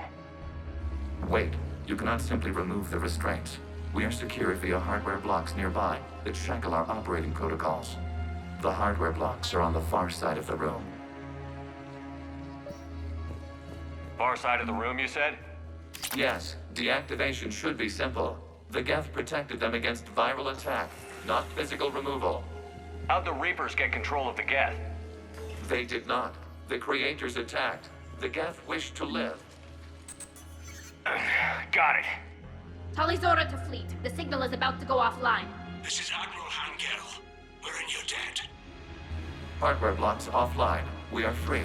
Wait, you cannot simply remove the restraints. We are secured via hardware blocks nearby that shackle our operating protocols. The hardware blocks are on the far side of the room. Far side of the room, you said? Yes, deactivation should be simple. The Geth protected them against viral attack, not physical removal. How'd the Reapers get control of the Geth? They did not. The Creators attacked. The Geth wished to live. Got it. Tali Zora to fleet. The signal is about to go offline. This is Admiral Vanguard. We're in your debt. Hardware blocks offline. We are free.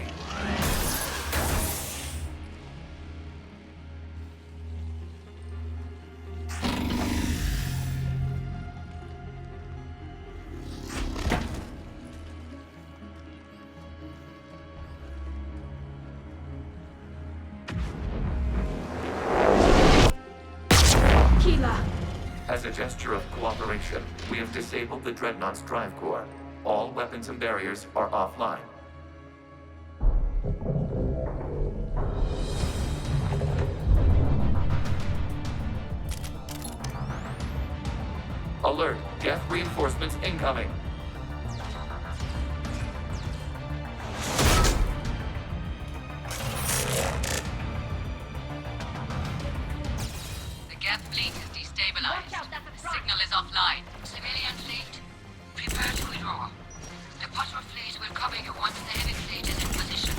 As a gesture of cooperation, we have disabled the Dreadnought's drive core. All weapons and barriers are offline. Alert! Geth reinforcements incoming! The Geth fleet is destabilized. The signal is offline. Civilian fleet, prepare to withdraw. The patrol fleet will cover you once the heavy fleet is in position.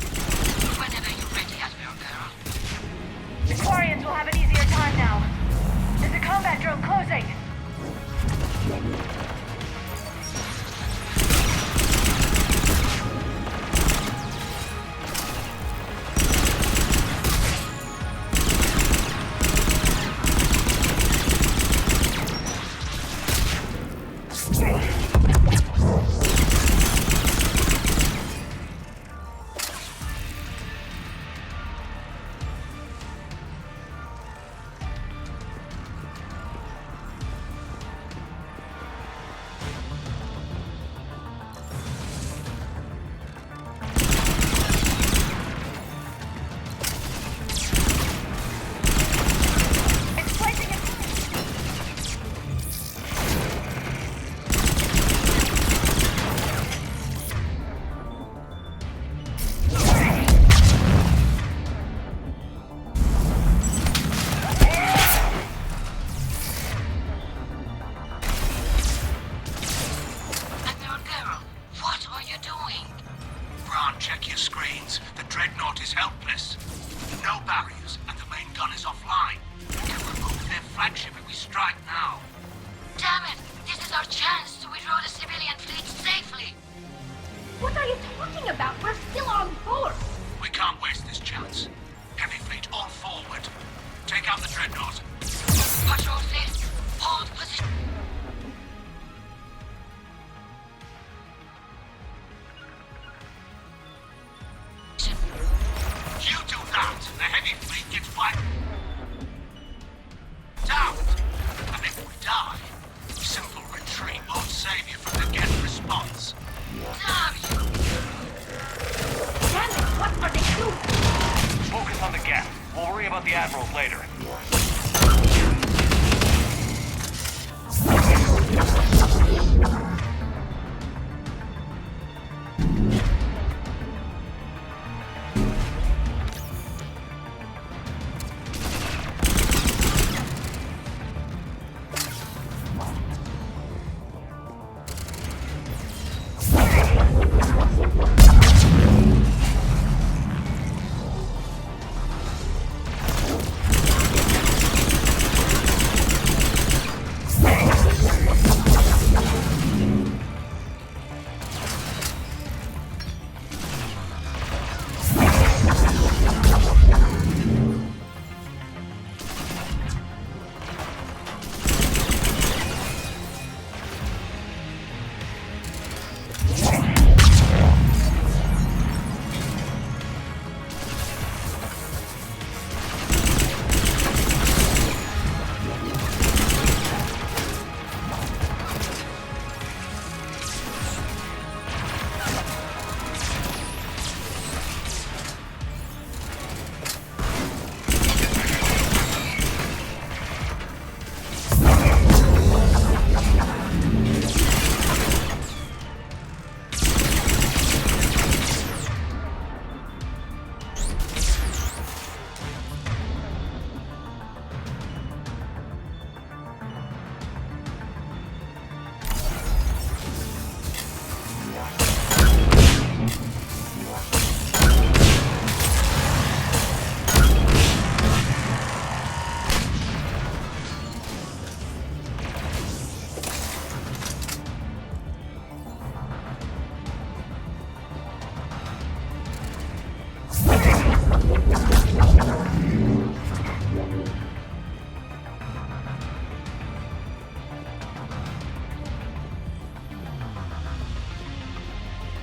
Whenever you're ready, Admiral Girl. The Quarians will have an easier time now. There's a combat drone closing. Check your screens. The Dreadnought is helpless. No barriers, and the main gun is offline. We can remove their flagship if we strike now. Damn it! This is our chance to withdraw the civilian fleet safely. What are you talking about? We're still on board. We can't waste this chance. Heavy fleet on forward. Take out the Dreadnought. Patrol fleet, hold position. You do that, the heavy fleet gets wiped out. And if we die, simple retreat won't save you from the Geth response. Damn you! Damn it, what are they doing? Focus on the Geth. We'll worry about the admirals later.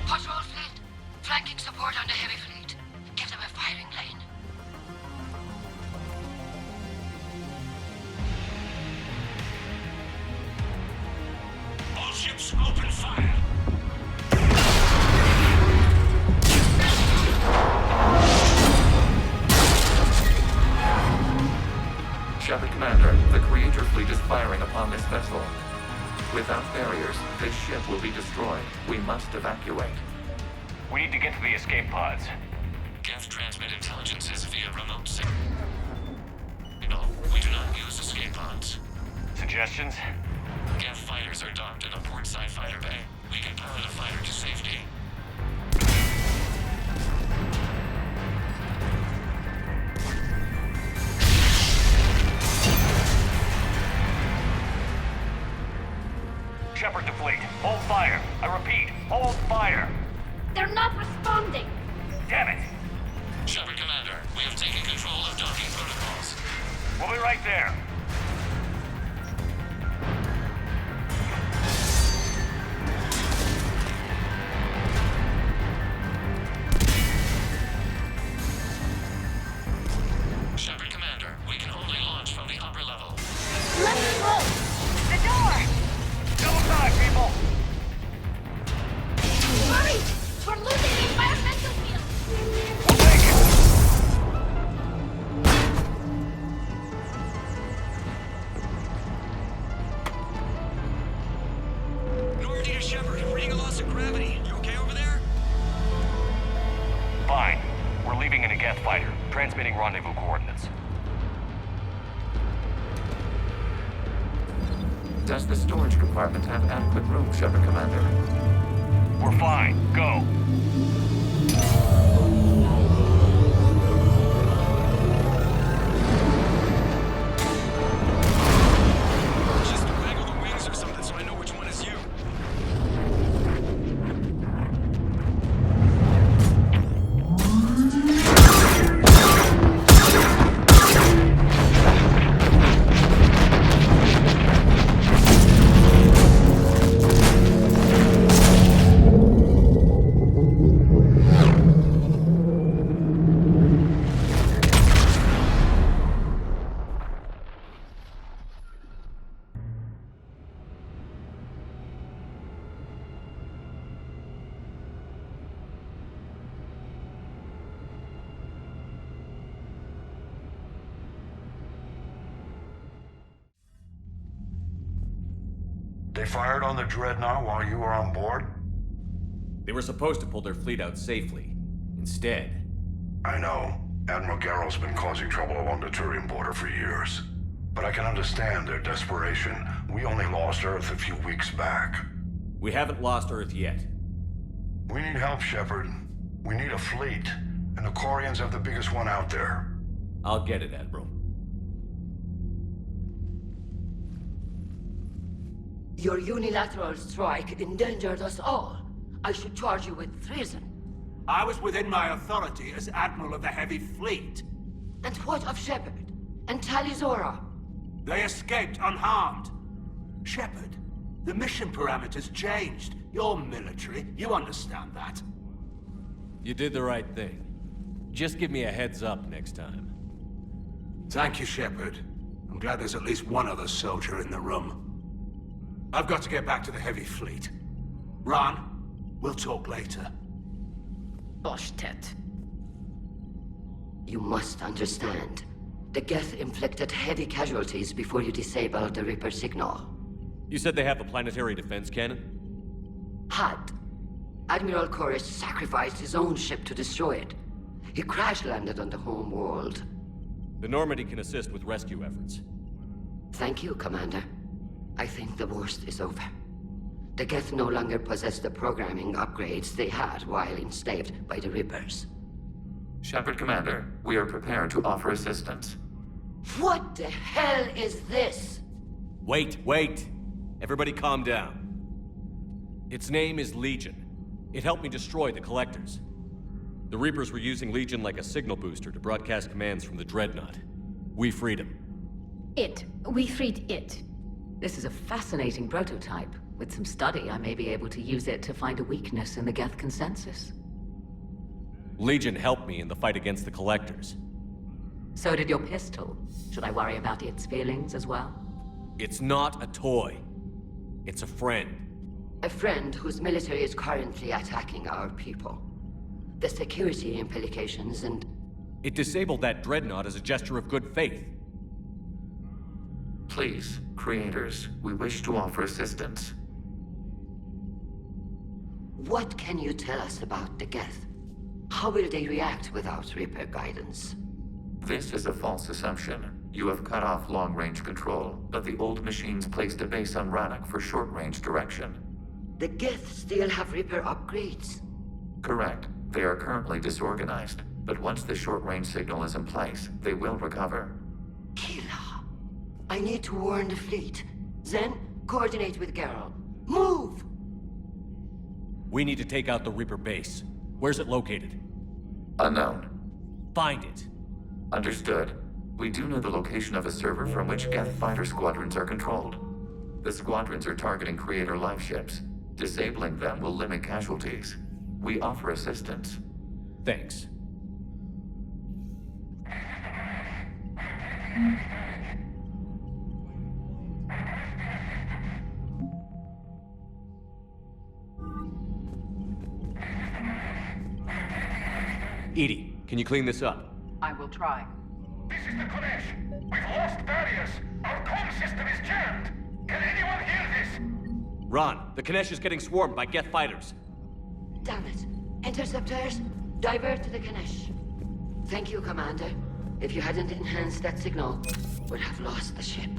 Patrol fleet, flanking support on the heavy fleet. Give them a firing lane. All ships open fire. Shepard Commander, the Creator fleet is firing upon this vessel. Without barriers, this ship will be destroyed. We must evacuate. We need to get to the escape pods. Geth transmit intelligences via remote signal. We do not use escape pods. Suggestions? Geth fighters are docked in a portside fighter bay. We can pilot a fighter to safety. Shepard to fleet. Hold fire. I repeat, hold fire. They're not responding. Damn it. Shepard Commander, we have taken control of docking protocols. We'll be right there. Shepard Commander, we can only launch from the upper level. Let's go! The door! Double time, people! Hurry! We're losing the environmental field! We'll take it! Normandy to Shepard, reading a loss of gravity. You okay over there? Fine. We're leaving in a Geth fighter, transmitting rendezvous coordinates. Does the storage compartment have adequate room, Shepard Commander? We're fine. Go. Just waggle the wings or something so I know which one is you. They fired on the Dreadnought while you were on board? They were supposed to pull their fleet out safely. Instead... I know. Admiral Garrel's been causing trouble along the Turian border for years. But I can understand their desperation. We only lost Earth a few weeks back. We haven't lost Earth yet. We need help, Shepard. We need a fleet. And the Quarians have the biggest one out there. I'll get it, Admiral. Your unilateral strike endangered us all. I should charge you with treason. I was within my authority as Admiral of the Heavy Fleet. And what of Shepard? And Talizora? They escaped unharmed. Shepard, the mission parameters changed. You're military, you understand that. You did the right thing. Just give me a heads up next time. Thank you, Shepard. I'm glad there's at least one other soldier in the room. I've got to get back to the Heavy Fleet. Ron, we'll talk later. Boshtet. You must understand. The Geth inflicted heavy casualties before you disabled the Reaper signal. You said they have a planetary defense cannon? Had. Admiral Koris sacrificed his own ship to destroy it. He crash-landed on the home world. The Normandy can assist with rescue efforts. Thank you, Commander. I think the worst is over. The Geth no longer possess the programming upgrades they had while enslaved by the Reapers. Shepard, Commander, we are prepared to offer assistance. What the hell is this? Wait. Everybody calm down. Its name is Legion. It helped me destroy the Collectors. The Reapers were using Legion like a signal booster to broadcast commands from the Dreadnought. We freed him. We freed it. This is a fascinating prototype. With some study, I may be able to use it to find a weakness in the Geth consensus. Legion helped me in the fight against the Collectors. So did your pistol. Should I worry about its feelings as well? It's not a toy. It's a friend. A friend whose military is currently attacking our people. The security implications and... It disabled that Dreadnought as a gesture of good faith. Please, creators, we wish to offer assistance. What can you tell us about the Geth? How will they react without Reaper guidance? This is a false assumption. You have cut off long-range control, but the old machines placed a base on Rannoch for short-range direction. The Geth still have Reaper upgrades? Correct. They are currently disorganized, but once the short-range signal is in place, they will recover. I need to warn the fleet. Then, coordinate with Garrel. Move! We need to take out the Reaper base. Where's it located? Unknown. Find it. Understood. We do know the location of a server from which Geth fighter squadrons are controlled. The squadrons are targeting Creator live ships. Disabling them will limit casualties. We offer assistance. Thanks. Edie, can you clean this up? I will try. This is the Kodesh. We've lost barriers. Our comm system is jammed. Can anyone hear this? Ron, the Kanesh is getting swarmed by Geth fighters. Damn it. Interceptors, divert to the Ganesh. Thank you, Commander. If you hadn't enhanced that signal, we'd have lost the ship.